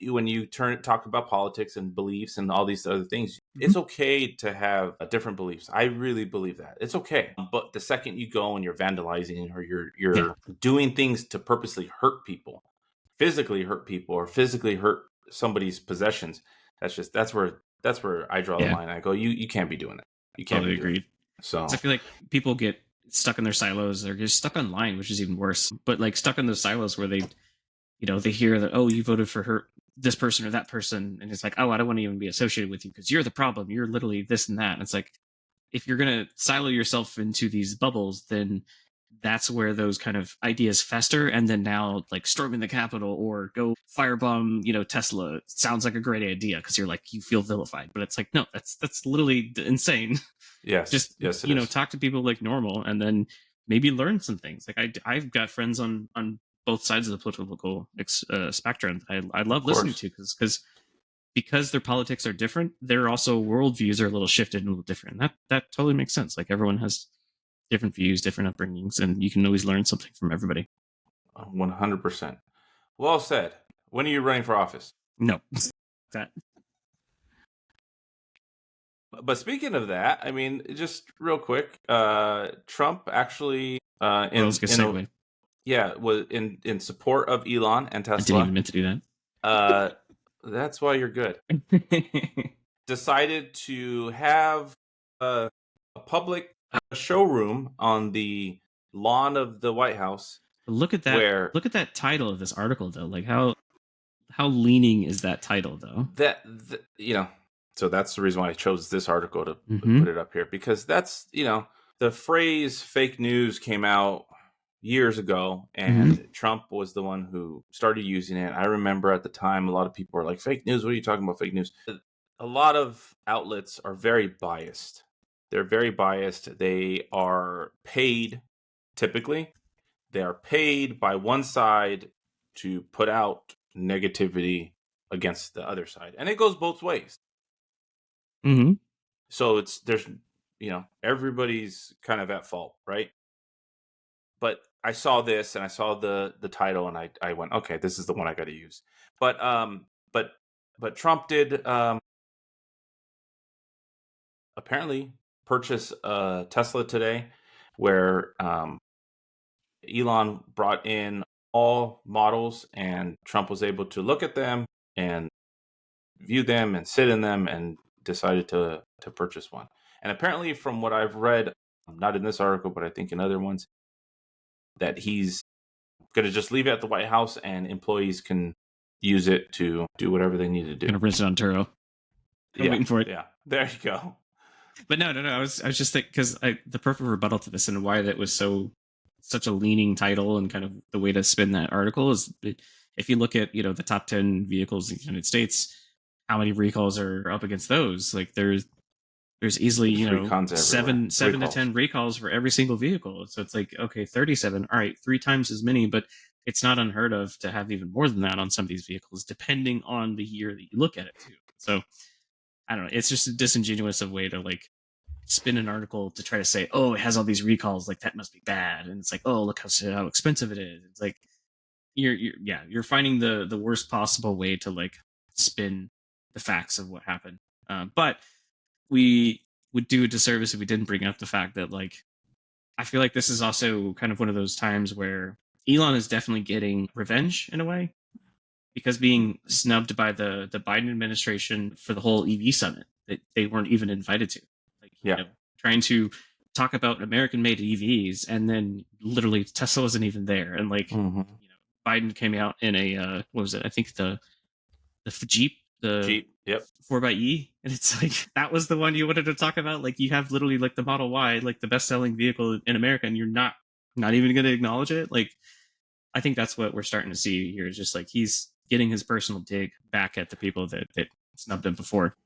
[SPEAKER 1] when you talk about politics and beliefs and all these other things,
[SPEAKER 2] Mm-hmm.
[SPEAKER 1] it's okay to have different beliefs. I really believe that. It's okay. But the second you go and you're vandalizing or
[SPEAKER 2] Yeah.
[SPEAKER 1] you're doing things to purposely hurt people, physically hurt people or physically hurt somebody's possessions, that's where I draw the
[SPEAKER 2] Yeah.
[SPEAKER 1] line. I go, you can't be doing that. You can't be
[SPEAKER 2] Totally
[SPEAKER 1] doing
[SPEAKER 2] agreed.
[SPEAKER 1] that. So,
[SPEAKER 2] Because I feel like people get stuck in their silos. They're just stuck online, which is even worse. But like stuck in those silos where they hear that, oh, you voted for this person or that person, and it's like, oh, I don't want to even be associated with you because you're the problem. You're literally this and that. And it's like, if you're going to silo yourself into these bubbles, then that's where those kind of ideas fester. And then now, like storming the Capitol or go firebomb, Tesla sounds like a great idea because you feel vilified. But it's like, no, that's literally insane.
[SPEAKER 1] yes,
[SPEAKER 2] Just
[SPEAKER 1] yes, it is.
[SPEAKER 2] talk to people like normal, and then maybe learn some things. Like I've got friends on both sides of the political spectrum that I
[SPEAKER 1] Of
[SPEAKER 2] love listening
[SPEAKER 1] course.
[SPEAKER 2] to because their politics are different, their also worldviews are a little shifted and a little different. That totally makes sense. Like everyone has different views, different upbringings, and you can always learn something from everybody.
[SPEAKER 1] 100%. Well said. When are you running for office?
[SPEAKER 2] No, that
[SPEAKER 1] But speaking of that, I mean, just real quick, Trump actually,
[SPEAKER 2] well, let's get segue.
[SPEAKER 1] was in support of Elon and
[SPEAKER 2] I didn't even
[SPEAKER 1] Tesla.
[SPEAKER 2] meant to do
[SPEAKER 1] Uh, that's why you're good.
[SPEAKER 2] that.
[SPEAKER 1] Decided to have a public showroom on the lawn of the White House
[SPEAKER 2] Look at that!
[SPEAKER 1] where
[SPEAKER 2] Look at that title of this article, though. Like how leaning is that title, though?
[SPEAKER 1] you know, so that's the reason why I chose this article to
[SPEAKER 2] Mm-hmm.
[SPEAKER 1] put it up here, because that's, the phrase fake news came out years ago,
[SPEAKER 2] Mm-hmm.
[SPEAKER 1] and Trump was the one who started using it. I remember at the time a lot of people were like, fake news, what are you talking about, fake news? A lot of outlets are very biased. They're very biased. They are paid, typically they are paid by one side to put out negativity against the other side, and it goes both ways.
[SPEAKER 2] Mm-hmm.
[SPEAKER 1] So there's everybody's kind of at fault, right? But I saw this and I saw the title, and I went, okay, this is the one I got to use. But but Trump did apparently purchase a Tesla today, where Elon brought in all models, and Trump was able to look at them and view them and sit in them and decided to purchase one. And apparently, from what I've read, not in this article, but I think in other ones, that he's going to just leave it at the White House and employees can use it to do whatever they need to do.
[SPEAKER 2] Gonna rinse it on Turo. I'm waiting for it.
[SPEAKER 1] Yeah, there you go.
[SPEAKER 2] But no. I was just thinking, because the perfect rebuttal to this and why that was such a leaning title and kind of the way to spin that article is, if you look at the top 10 vehicles in the United States, how many recalls are up against those? Like there's easily seven to 10 recalls for every single vehicle. So it's like, okay, 37. All right, 3 times as many, but it's not unheard of to have even more than that on some of these vehicles, depending on the year that you look at it too. So I don't know. It's just a disingenuous of way to like spin an article to try to say, oh, it has all these recalls, like that must be bad. And it's like, oh, look how expensive it is. It's like you're finding the worst possible way to like spin the facts of what happened. But we would do a disservice if we didn't bring up the fact that, like, I feel like this is also kind of one of those times where Elon is definitely getting revenge in a way, because being snubbed by the Biden administration for the whole EV summit that they weren't even invited to. Like, trying to talk about American-made EVs, and then literally Tesla wasn't even there, and like Biden came out in a what was it? I think the Jeep.
[SPEAKER 1] Jeep, yep.
[SPEAKER 2] 4xe, and it's like, that was the one you wanted to talk about. Like, you have literally like the Model Y, like the best-selling vehicle in America, and you're not even going to acknowledge it. Like, I think that's what we're starting to see here. Is just like he's getting his personal dig back at the people that snubbed him before.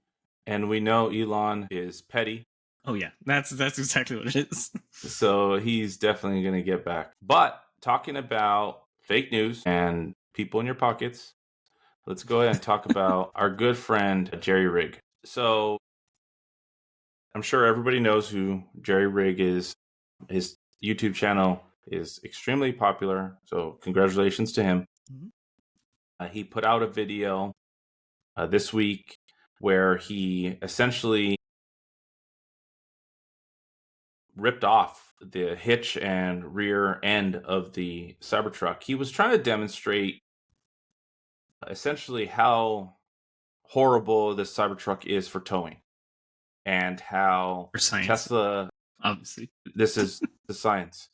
[SPEAKER 1] And we know Elon is petty.
[SPEAKER 2] Oh yeah, that's exactly what it is.
[SPEAKER 1] So he's definitely going to get back. But talking about fake news and people in your pockets, let's go ahead and talk about our good friend JerryRig. So I'm sure everybody knows who JerryRig is. His YouTube channel is extremely popular, so congratulations to him. He put out a video this week where he essentially ripped off the hitch and rear end of the Cybertruck. He was trying to demonstrate essentially how horrible this Cybertruck is for towing, and how Tesla,
[SPEAKER 2] obviously,
[SPEAKER 1] this is the science.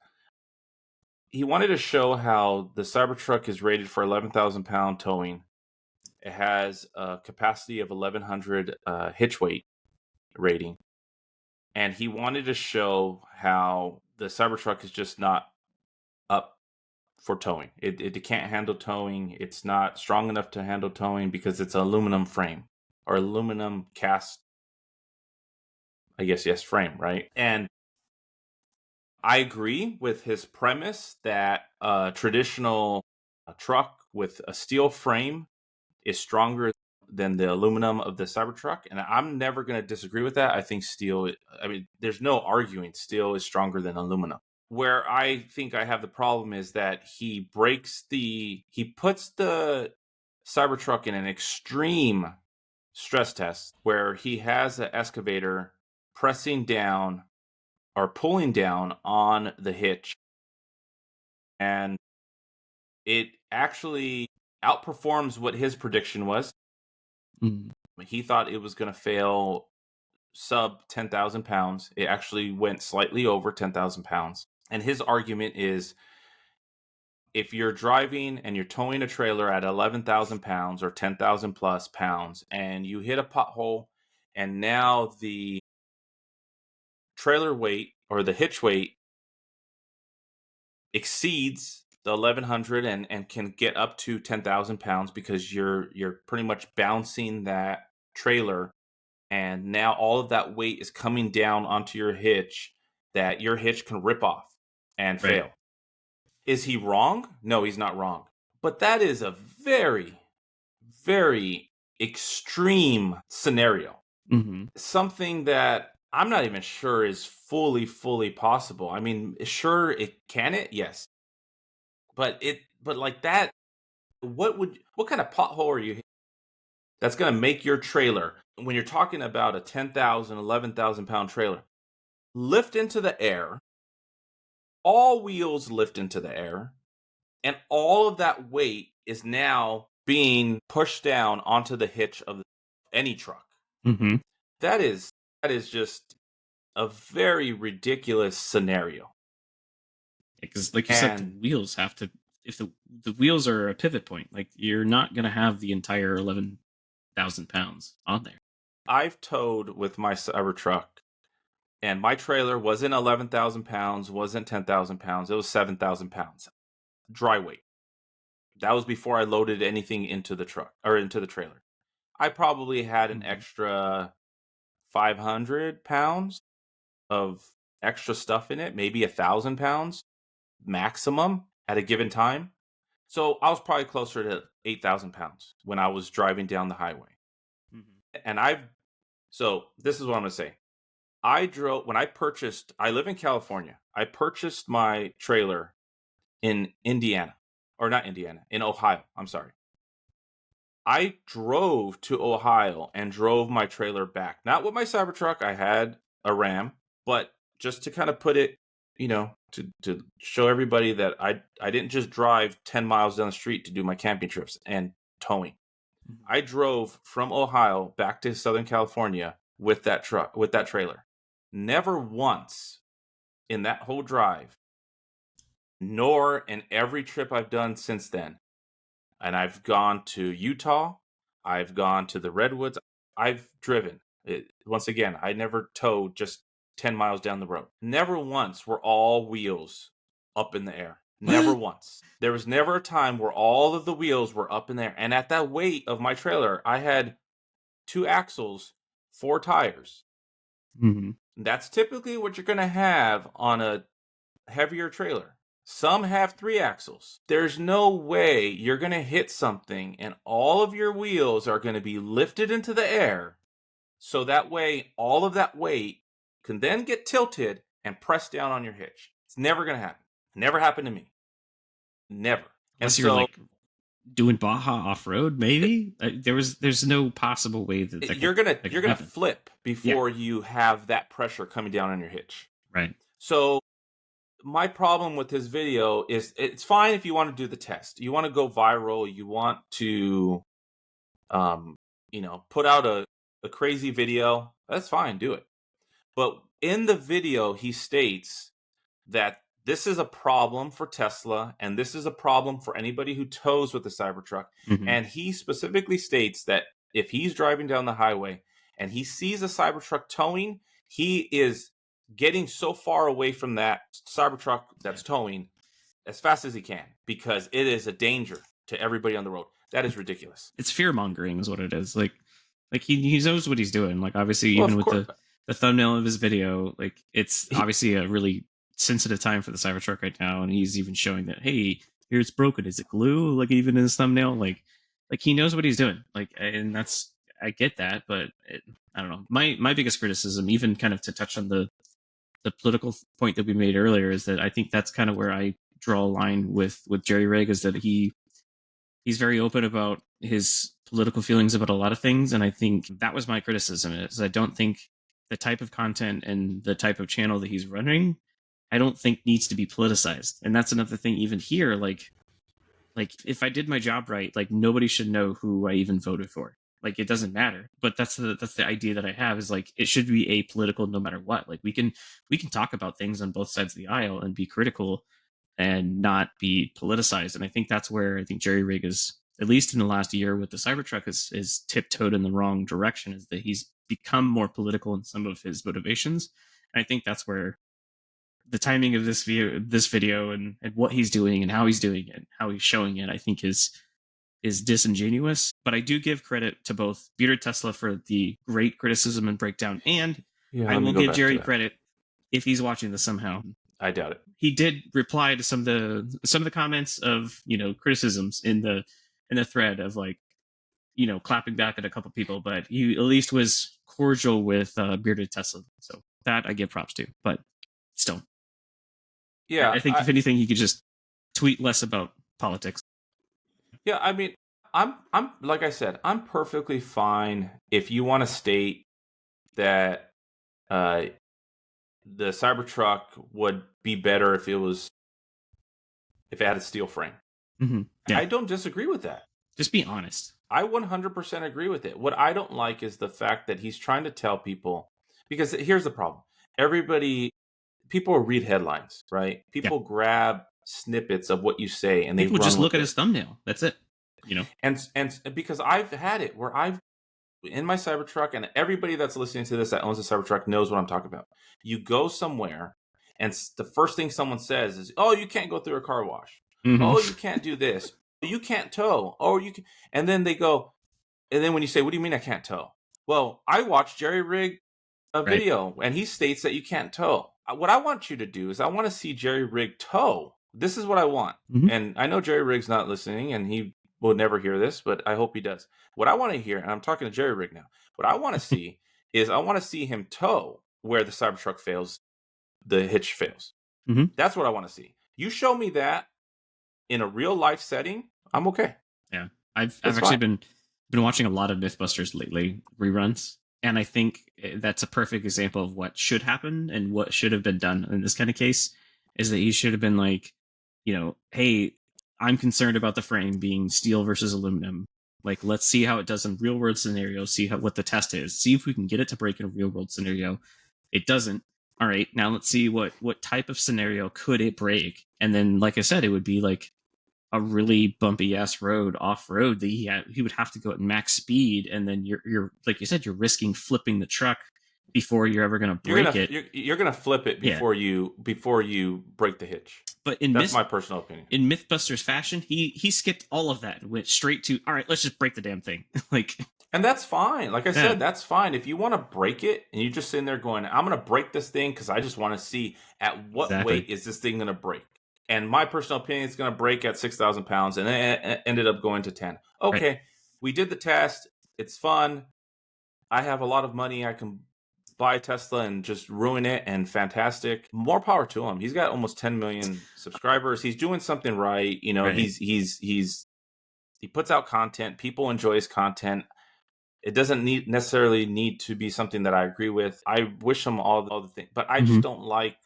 [SPEAKER 1] He wanted to show how the Cybertruck is rated for 11,000 pound towing. It has a capacity of 1,100 hitch weight rating. And he wanted to show how the Cybertruck is just not up for towing. It can't handle towing. It's not strong enough to handle towing because it's an aluminum frame, or aluminum cast, I guess, yes, frame, right? And I agree with his premise that a traditional truck with a steel frame is stronger than the aluminum of the Cybertruck. And I'm never going to disagree with that. I think steel, I mean, there's no arguing steel is stronger than aluminum. Where I think I have the problem is that he puts the Cybertruck in an extreme stress test where he has an excavator pressing down or pulling down on the hitch, and it actually outperforms what his prediction was. He thought it was going to fail sub 10,000 pounds. It actually went slightly over 10,000 pounds. And his argument is, if you're driving and you're towing a trailer at 11,000 pounds or 10,000 plus pounds, and you hit a pothole, and now the trailer weight or the hitch weight exceeds the 1,100 and can get up to 10,000 pounds, because you're pretty much bouncing that trailer, and now all of that weight is coming down onto your hitch, that your hitch can rip off and fail. Is he wrong? No, he's not wrong. But that is a very, very extreme scenario. Something that I'm not even sure is fully possible. I mean, sure, can it? Yes. But like that, what kind of pothole are you hitting that's going to make your trailer, when you're talking about a 10,000, 11,000 pound trailer, lift into the air. All wheels lift into the air. And all of that weight is now being pushed down onto the hitch of any truck.
[SPEAKER 2] Mm-hmm.
[SPEAKER 1] That is just a very ridiculous scenario.
[SPEAKER 2] Because, like you said, the wheels have to. If the wheels are a pivot point, like you're not going to have the entire 11,000 pounds on there.
[SPEAKER 1] I've towed with my Cybertruck, and my trailer wasn't 11,000 pounds, wasn't 10,000 pounds. It was 7,000 pounds, dry weight. That was before I loaded anything into the truck or into the trailer. I probably had an extra 500 pounds of extra stuff in it, maybe 1,000 pounds maximum at a given time. So I was probably closer to 8,000 pounds when I was driving down the highway. And so this is what I'm going to say. When I live in California. I purchased my trailer in Indiana, or not Indiana, in Ohio. I'm sorry. I drove to Ohio and drove my trailer back. Not with my Cybertruck. I had a Ram, but just to kind of put it, to show everybody that I didn't just drive 10 miles down the street to do my camping trips and towing. I drove from Ohio back to Southern California with that trailer. Never once in that whole drive, nor in every trip I've done since then. And I've gone to Utah. I've gone to the Redwoods. I've driven. Once again, I never towed just 10 miles down the road. Never once were all wheels up in the air. Never once. There was never a time where all of the wheels were up in there. And at that weight of my trailer, I had 2 axles, 4 tires.
[SPEAKER 2] Mm-hmm.
[SPEAKER 1] That's typically what you're going to have on a heavier trailer. Some have 3 axles. There's no way you're going to hit something and all of your wheels are going to be lifted into the air. So that way, all of that weight can then get tilted and pressed down on your hitch. It's never going to happen. Never happened to me. Never.
[SPEAKER 2] Unless you're like doing Baja off road, maybe there's no possible way that
[SPEAKER 1] you're gonna flip before you have that pressure coming down on your hitch.
[SPEAKER 2] Right.
[SPEAKER 1] So my problem with this video is it's fine if you want to do the test. You want to go viral. You want to, put out a crazy video. That's fine. Do it. But in the video, he states that this is a problem for Tesla and this is a problem for anybody who tows with the Cybertruck.
[SPEAKER 2] Mm-hmm.
[SPEAKER 1] And he specifically states that if he's driving down the highway and he sees a Cybertruck towing, he is getting so far away from that Cybertruck that's towing as fast as he can because it is a danger to everybody on the road. That is ridiculous.
[SPEAKER 2] It's fear mongering is what it is. Like he knows what he's doing. Like obviously even with the thumbnail of his video, like it's obviously a really sensitive time for the Cybertruck right now, and he's even showing that, hey, here it's broken. Is it glue? Like even in his thumbnail, like he knows what he's doing. Like, and that's, I get that, but I don't know. My biggest criticism, even kind of to touch on the political point that we made earlier, is that I think that's kind of where I draw a line with JerryRig, is that he's very open about his political feelings about a lot of things, and I think that was my criticism. Is I don't think the type of content and the type of channel that he's running, I don't think needs to be politicized. And that's another thing even here, like if I did my job right, like nobody should know who I even voted for. Like it doesn't matter. But that's the idea that I have, is like it should be apolitical no matter what. Like we can talk about things on both sides of the aisle and be critical and not be politicized. And I think that's where I think JerryRig is, at least in the last year with the Cybertruck, is tiptoed in the wrong direction, is that he's become more political in some of his motivations. And I think that's where the timing of this video and what he's doing and how he's doing it, and how he's showing it, I think is disingenuous. But I do give credit to both Bearded Tesla for the great criticism and breakdown, and I will give Jerry credit if he's watching this somehow.
[SPEAKER 1] I doubt it.
[SPEAKER 2] He did reply to some of the comments of criticisms in the thread of like clapping back at a couple people, but he at least was cordial with Bearded Tesla, so that I give props to. But still,
[SPEAKER 1] yeah,
[SPEAKER 2] I think if anything, he could just tweet less about politics.
[SPEAKER 1] Yeah, I mean, I'm like I said, I'm perfectly fine if you want to state that the Cybertruck would be better if it had a steel frame.
[SPEAKER 2] Yeah.
[SPEAKER 1] I don't disagree with that.
[SPEAKER 2] Just be honest.
[SPEAKER 1] I 100% agree with it. What I don't like is the fact that he's trying to tell people, because here's the problem. People read headlines, right? People grab snippets of what you say and
[SPEAKER 2] people
[SPEAKER 1] they
[SPEAKER 2] just
[SPEAKER 1] run
[SPEAKER 2] look
[SPEAKER 1] with
[SPEAKER 2] at
[SPEAKER 1] it.
[SPEAKER 2] his thumbnail. That's it.
[SPEAKER 1] And because I've had it where I've in my Cybertruck, and everybody that's listening to this that owns a Cybertruck knows what I'm talking about. You go somewhere, and the first thing someone says is, "Oh, you can't go through a car wash. Oh, you can't do this. You can't tow. Oh, you can." And then they go, and then when you say, "What do you mean I can't tow?" Well, I watched JerryRig a video, and he states that you can't tow. What I want you to do is I want to see JerryRig tow. This is what I want. And I know JerryRig's not listening, and he will never hear this, but I hope he does. What I want to hear, and I'm talking to JerryRig now, what I want to see is I want to see him tow where the Cybertruck fails, the hitch fails. That's what I want to see. You show me that in a real life setting, I'm okay.
[SPEAKER 2] Yeah. I've actually been watching a lot of Mythbusters lately, reruns, and I think that's a perfect example of what should happen and what should have been done in this kind of case. Is that he should have been like, hey, I'm concerned about the frame being steel versus aluminum. Like, let's see how it does in real world scenarios. See what the test is. See if we can get it to break in a real world scenario. It doesn't. All right, now let's see what type of scenario could it break. And then, like I said, it would be like a really bumpy ass road, off road, that he would have to go at max speed, and then you're like you said, you're risking flipping the truck before you're ever going to break it.
[SPEAKER 1] You're gonna flip it before you break the hitch.
[SPEAKER 2] But
[SPEAKER 1] that's my personal opinion.
[SPEAKER 2] In Mythbusters fashion, he skipped all of that and went straight to, all right, let's just break the damn thing.
[SPEAKER 1] And that's fine. Like I said, that's fine. If you want to break it and you're just sitting there going, I'm going to break this thing because I just want to see at what weight is this thing going to break. And my personal opinion is going to break at 6,000 pounds, and then it ended up going to 10. Okay, we did the test. It's fun. I have a lot of money. I can buy a Tesla and just ruin it, and fantastic. More power to him. He's got almost 10 million subscribers. He's doing something right. He puts out content. People enjoy his content. It doesn't necessarily need to be something that I agree with. I wish him all the things, but I just don't like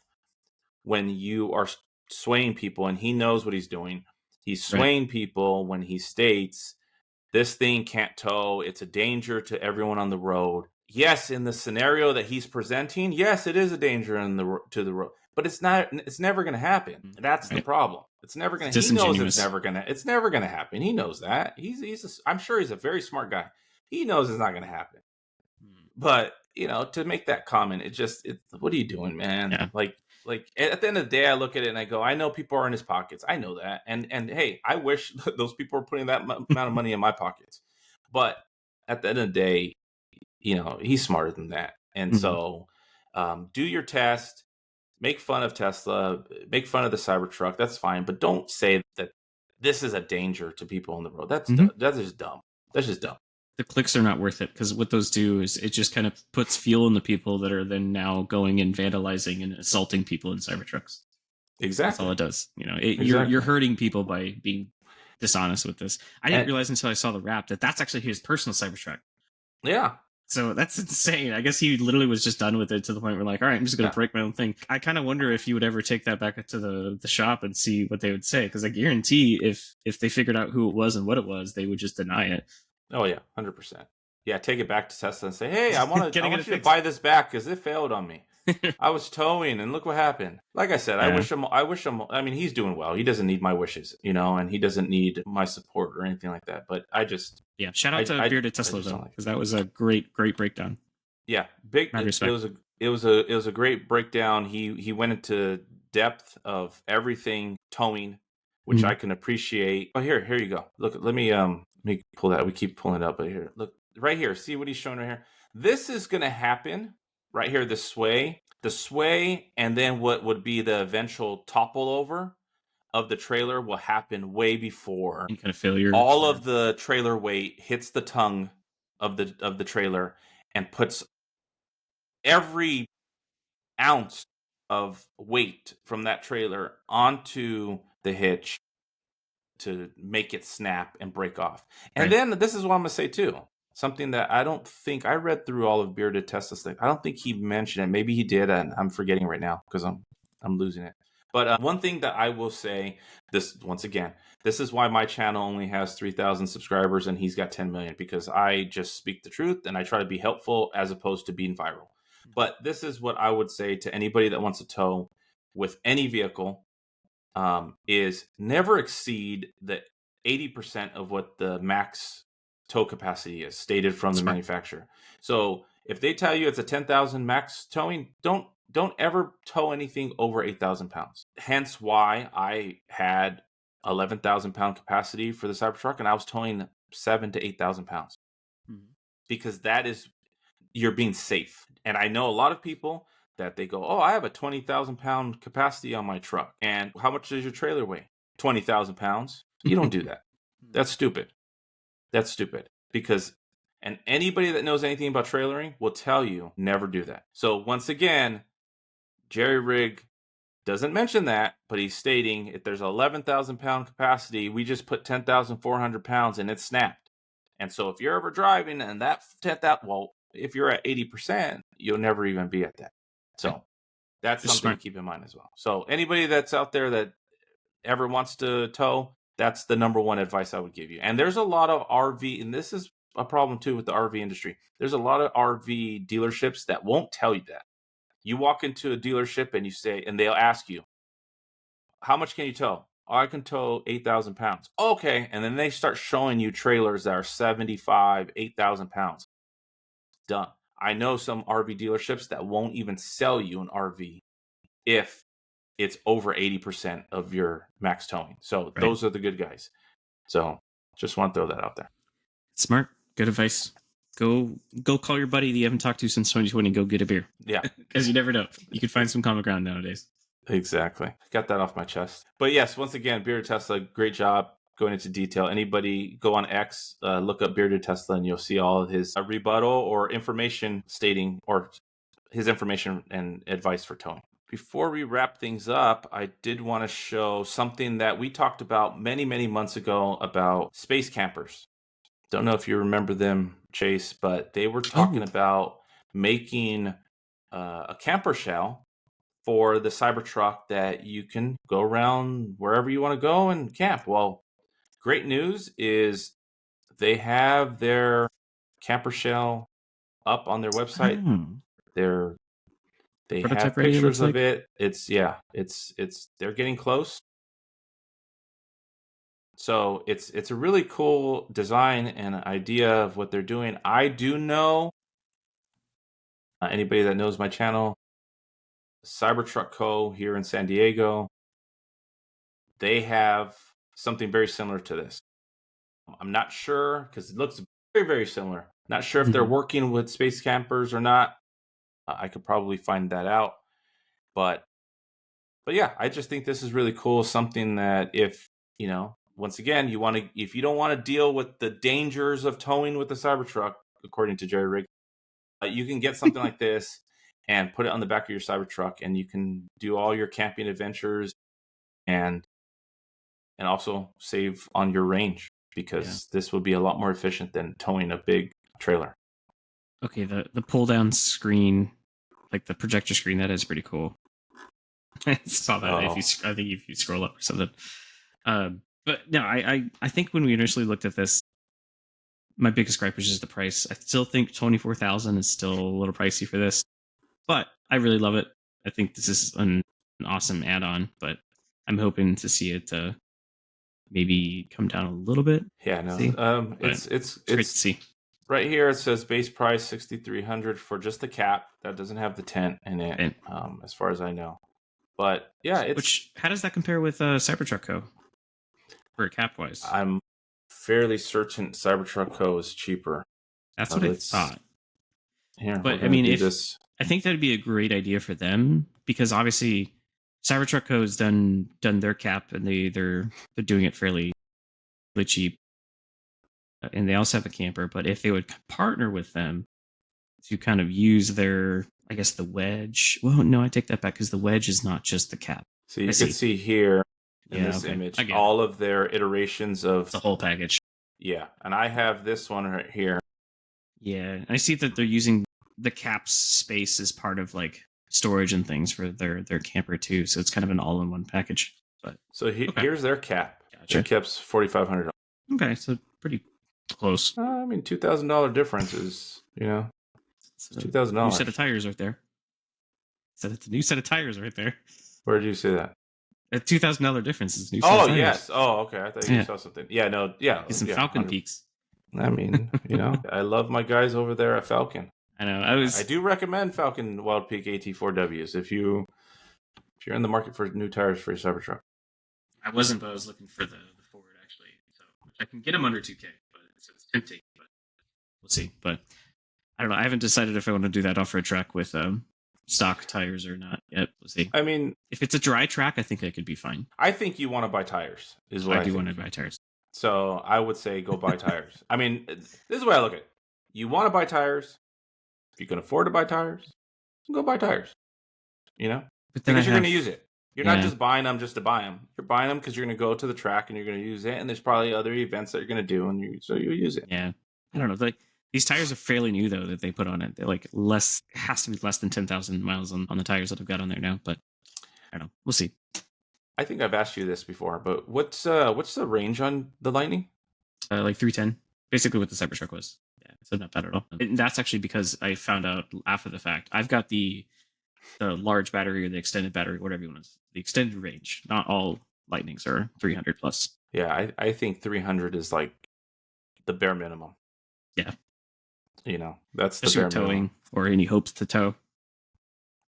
[SPEAKER 1] when you are swaying people, and he knows what he's doing. He's swaying people when he states this thing can't tow. It's a danger to everyone on the road. Yes, in the scenario that he's presenting, yes, it is a danger to the road, but it's not. It's never going to happen. That's the problem. It's never going to. He knows it's never going to. It's never going to happen. He knows that. I'm sure he's a very smart guy. He knows it's not going to happen. But to make that comment, what are you doing, man?
[SPEAKER 2] Yeah.
[SPEAKER 1] Like at the end of the day, I look at it and I go, I know people are in his pockets. I know that. And hey, I wish those people were putting that amount of money in my pockets. But at the end of the day, he's smarter than that. And so do your test, make fun of Tesla, make fun of the Cybertruck. That's fine. But don't say that this is a danger to people on the road. That's just dumb. That's just dumb.
[SPEAKER 2] The clicks are not worth it, because what those do is it just kind of puts fuel in the people that are then now going and vandalizing and assaulting people in Cybertrucks.
[SPEAKER 1] Exactly.
[SPEAKER 2] That's all it does. You're hurting people by being dishonest with this. I didn't realize until I saw the rap that that's actually his personal Cybertruck.
[SPEAKER 1] Yeah.
[SPEAKER 2] So that's insane. I guess he literally was just done with it to the point where, like, all right, I'm just going to break my own thing. I kind of wonder if you would ever take that back to the shop and see what they would say, because I guarantee if they figured out who it was and what it was, they would just deny it.
[SPEAKER 1] Oh yeah, 100%. Yeah, take it back to Tesla and say, "Hey, I want you to buy this back because it failed on me. I was towing, and look what happened." Like I said, I wish him. I mean, he's doing well. He doesn't need my wishes, and he doesn't need my support or anything like that. But I just
[SPEAKER 2] shout out to Bearded Tesla though, because that was a great breakdown.
[SPEAKER 1] Yeah, it was a great breakdown. He went into depth of everything towing, which I can appreciate. Oh, here you go. Look, let me pull that. We keep pulling it up, but here, look right here. See what he's showing right here. This is going to happen right here. The sway, and then what would be the eventual topple over of the trailer will happen way before
[SPEAKER 2] any kind of failure.
[SPEAKER 1] All of the trailer weight hits the tongue of the trailer and puts every ounce of weight from that trailer onto the hitch to make it snap and break off. And then this is what I'm going to say too. something that I don't think I read through all of Bearded Tesla's thing. I don't think he mentioned it. Maybe he did, and I'm forgetting right now because I'm losing it. But one thing that I will say, this once again, this is why my channel only has 3,000 subscribers and he's got 10 million, because I just speak the truth and I try to be helpful as opposed to being viral. But this is what I would say to anybody that wants to tow with any vehicle, is never exceed the 80% of what the max tow capacity is stated from the manufacturer. So if they tell you it's a 10,000 max towing, don't ever tow anything over 8,000 pounds. Hence why I had 11,000 pound capacity for the Cybertruck, and I was towing 7,000 to 8,000 pounds, because that is, you're being safe. And I know a lot of people that they go, oh, I have a 20,000 pound capacity on my truck. And how much does your trailer weigh? 20,000 pounds. You don't do that. That's stupid. That's stupid. Because, and anybody that knows anything about trailering will tell you never do that. So once again, JerryRig doesn't mention that, but he's stating if there's an 11,000 pound capacity, we just put 10,400 pounds and it snapped. And so if you're ever driving and that 10,000, well, if you're at 80%, you'll never even be at that. So that's something smart to keep in mind as well. So anybody that's out there that ever wants to tow, that's the number one advice I would give you. And there's a lot of RV, and this is a problem too with the RV industry. There's a lot of RV dealerships that won't tell you that. You walk into a dealership and you say, and they'll ask you, how much can you tow? Oh, I can tow 8,000 pounds. Okay. And then they start showing you trailers that are 75, 8,000 pounds. Done. I know some RV dealerships that won't even sell you an RV if it's over 80% of your max towing. So those are the good guys. So just want to throw that out there.
[SPEAKER 2] Smart. Good advice. Go call your buddy that you haven't talked to since 2020 and go get a beer.
[SPEAKER 1] Yeah.
[SPEAKER 2] Because you never know. You could find some common ground nowadays.
[SPEAKER 1] Exactly. Got that off my chest. But yes, once again, Bearded Tesla, great job going into detail. Anybody go on X, look up Bearded Tesla, and you'll see all of his rebuttal or information stating, or his information and advice for towing. Before we wrap things up, I did want to show something that we talked about many, many months ago about space campers. Don't know if you remember them, Chase, but they were talking about making a camper shell for the Cybertruck that you can go around wherever you want to go and camp. Well, great news is they have their camper shell up on their website. They have pictures of it. It's they're getting close. So it's a really cool design and idea of what they're doing. I do know, anybody that knows my channel, Cybertruck Co. here in San Diego, they have something very similar to this. I'm not sure because it looks very, very similar. Not sure if they're working with space campers or not. I could probably find that out. But yeah, I just think this is really cool. Something that if, once again, if you don't want to deal with the dangers of towing with the Cybertruck, according to JerryRig, you can get something like this and put it on the back of your Cybertruck, and you can do all your camping adventures and also save on your range, because this will be a lot more efficient than towing a big trailer.
[SPEAKER 2] Okay, the pull down screen, like the projector screen, that is pretty cool. I saw that. I think if you scroll up or something. But no, I think when we initially looked at this, my biggest gripe was just the price. I still think 24,000 is still a little pricey for this, but I really love it. I think this is an awesome add-on, but I'm hoping to see it maybe come down a little bit.
[SPEAKER 1] Yeah, no, it's great to see. Right here it says base price $6,300 for just the cap. That doesn't have the tent in it, as far as I know. But yeah,
[SPEAKER 2] how does that compare with Cybertruck Co. for cap wise?
[SPEAKER 1] I'm fairly certain Cybertruck Co. is cheaper.
[SPEAKER 2] That's what I thought.
[SPEAKER 1] Here,
[SPEAKER 2] but I mean, I think that'd be a great idea for them, because obviously Cybertruck Co. has done their cap, and they're doing it fairly cheap, and they also have a camper. But if they would partner with them to kind of use their, I guess, the wedge. Well, no, I take that back, because the wedge is not just the cap.
[SPEAKER 1] So you can see here in this image all of their iterations of
[SPEAKER 2] the whole package.
[SPEAKER 1] Yeah, and I have this one right here.
[SPEAKER 2] Yeah, I see that they're using the cap's space as part of like storage and things for their camper too. So it's kind of an all-in-one package. But
[SPEAKER 1] So here's their cap.
[SPEAKER 2] Gotcha.
[SPEAKER 1] Their cap's $4,500.
[SPEAKER 2] Okay, so pretty close.
[SPEAKER 1] I mean, $2,000 difference is,
[SPEAKER 2] So
[SPEAKER 1] $2,000.
[SPEAKER 2] New set of tires right there. So it's a new set of tires right there.
[SPEAKER 1] Where did you say that?
[SPEAKER 2] A $2,000 difference is new set of tires.
[SPEAKER 1] Yes. Oh, okay. I thought you saw something. Yeah, no, yeah.
[SPEAKER 2] Get some Falcon 100. Peaks.
[SPEAKER 1] I mean, I love my guys over there at Falcon.
[SPEAKER 2] I know. I
[SPEAKER 1] do recommend Falcon Wild Peak AT4Ws if you're in the market for new tires for your Cybertruck.
[SPEAKER 2] I wasn't, but I was looking for the Ford actually. So I can get them under 2K, but it's tempting. But we'll see. But I don't know. I haven't decided if I want to do that off-road track with stock tires or not yet. We'll see. I mean, if it's a dry track, I think that could be fine.
[SPEAKER 1] I think you want to buy tires. Is what I do
[SPEAKER 2] want to buy tires.
[SPEAKER 1] So I would say go buy tires. I mean, this is the way I look at it. You want to buy tires. If you can afford to buy tires, go buy tires. But then because you're going to use it. You're not just buying them just to buy them. You're buying them because you're going to go to the track and you're going to use it. And there's probably other events that you're going to do, and so you use it. Yeah, I don't know. Like these tires are fairly new though that they put on it. They're like has to be less than 10,000 miles on the tires that I've got on there now. But I don't know. We'll see. I think I've asked you this before, but what's the range on the Lightning? Like 310. Basically what the Cybertruck was. Yeah, so not bad at all. And that's actually because I found out after the fact. I've got the large battery or the extended battery, whatever you want. The extended range. Not all Lightnings are 300 plus. Yeah, I think 300 is like the bare minimum. Yeah. That's the bare towing minimum. Or any hopes to tow.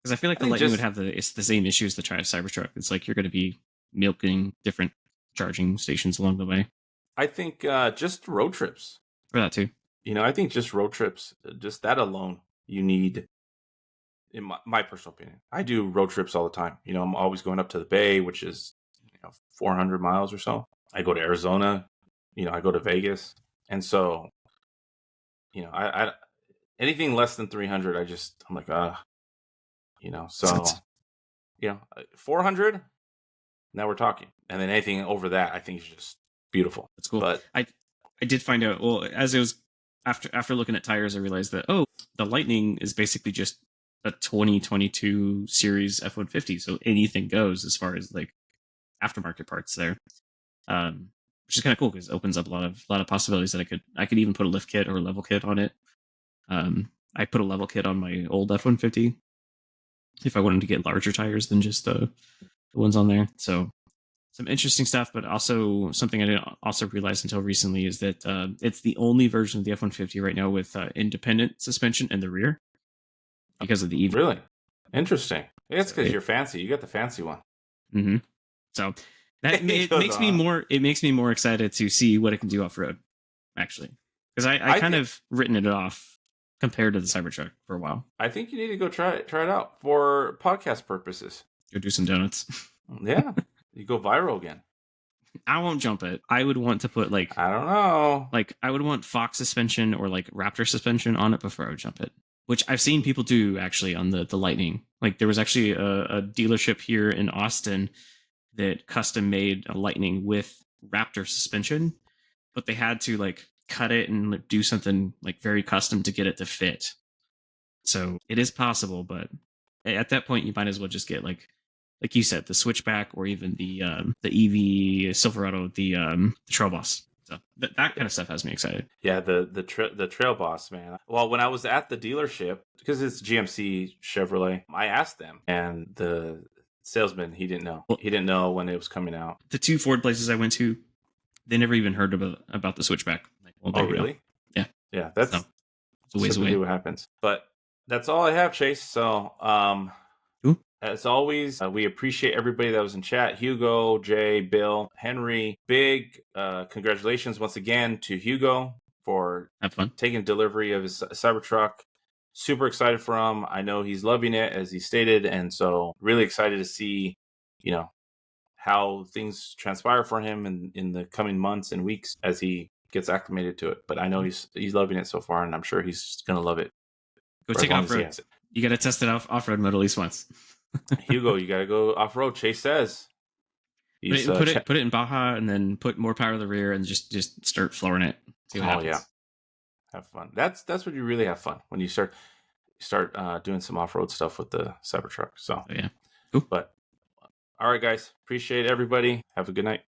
[SPEAKER 1] Because I feel like the Lightning would have the same issues the Cybertruck. It's like you're going to be milking different charging stations along the way. I think just road trips. For that too. I think just road trips, just that alone, you need, in my personal opinion. I do road trips all the time. I'm always going up to the Bay, which is 400 miles or so. I go to Arizona. I go to Vegas. And so, I anything less than 300, I'm like, so, 400, now we're talking. And then anything over that, I think is just beautiful. That's cool. But I did find out, well, as it was, after looking at tires, I realized that, the Lightning is basically just a 2022 series F-150. So anything goes as far as like aftermarket parts there. Which is kind of cool because it opens up a lot of possibilities that I could even put a lift kit or a level kit on it. I put a level kit on my old F-150 if I wanted to get larger tires than just the ones on there. So some interesting stuff, but also something I didn't also realize until recently is that it's the only version of the F-150 right now with independent suspension in the rear because of the EV. Really? Interesting. It's because you're fancy. You got the fancy one. Mm-hmm. So that it makes me more excited to see what it can do off road, actually, because I kind of written it off compared to the Cybertruck for a while. I think you need to go try it out for podcast purposes. Go do some donuts. Yeah, you go viral again. I won't jump it. I would want to put I don't know. I would want Fox suspension or Raptor suspension on it before I would jump it. Which I've seen people do actually on the Lightning. There was actually a dealership here in Austin that custom made a Lightning with Raptor suspension, but they had to cut it and do something very custom to get it to fit. So it is possible, but at that point you might as well just get like you said, the Switchback or even the EV Silverado, the Trail Boss. So that kind of stuff has me excited. Yeah, the Trail Boss, man. Well, when I was at the dealership, because it's GMC Chevrolet, I asked them, and the salesman, he didn't know. He didn't know when it was coming out. The two Ford places I went to, they never even heard about the Switchback. Oh, really? Yeah. Yeah, that's a ways away. What happens. But that's all I have, Chase. So, as always, we appreciate everybody that was in chat. Hugo, Jay, Bill, Henry. Big congratulations once again to Hugo for taking delivery of his Cybertruck. Super excited for him. I know he's loving it, as he stated. And so really excited to see, how things transpire for him in the coming months and weeks as he gets acclimated to it. But I know he's loving it so far, and I'm sure he's going to love it. Go take it off-road. You got to test it off-road mode at least once. Hugo, you got to go off-road. Chase says. Put it in Baja and then put more power to the rear and just start flooring it. See what happens. Yeah. Have fun. That's when you really have fun, when you start doing some off-road stuff with the Cybertruck. So
[SPEAKER 2] yeah, cool.
[SPEAKER 1] But all right, guys, appreciate everybody. Have a good night.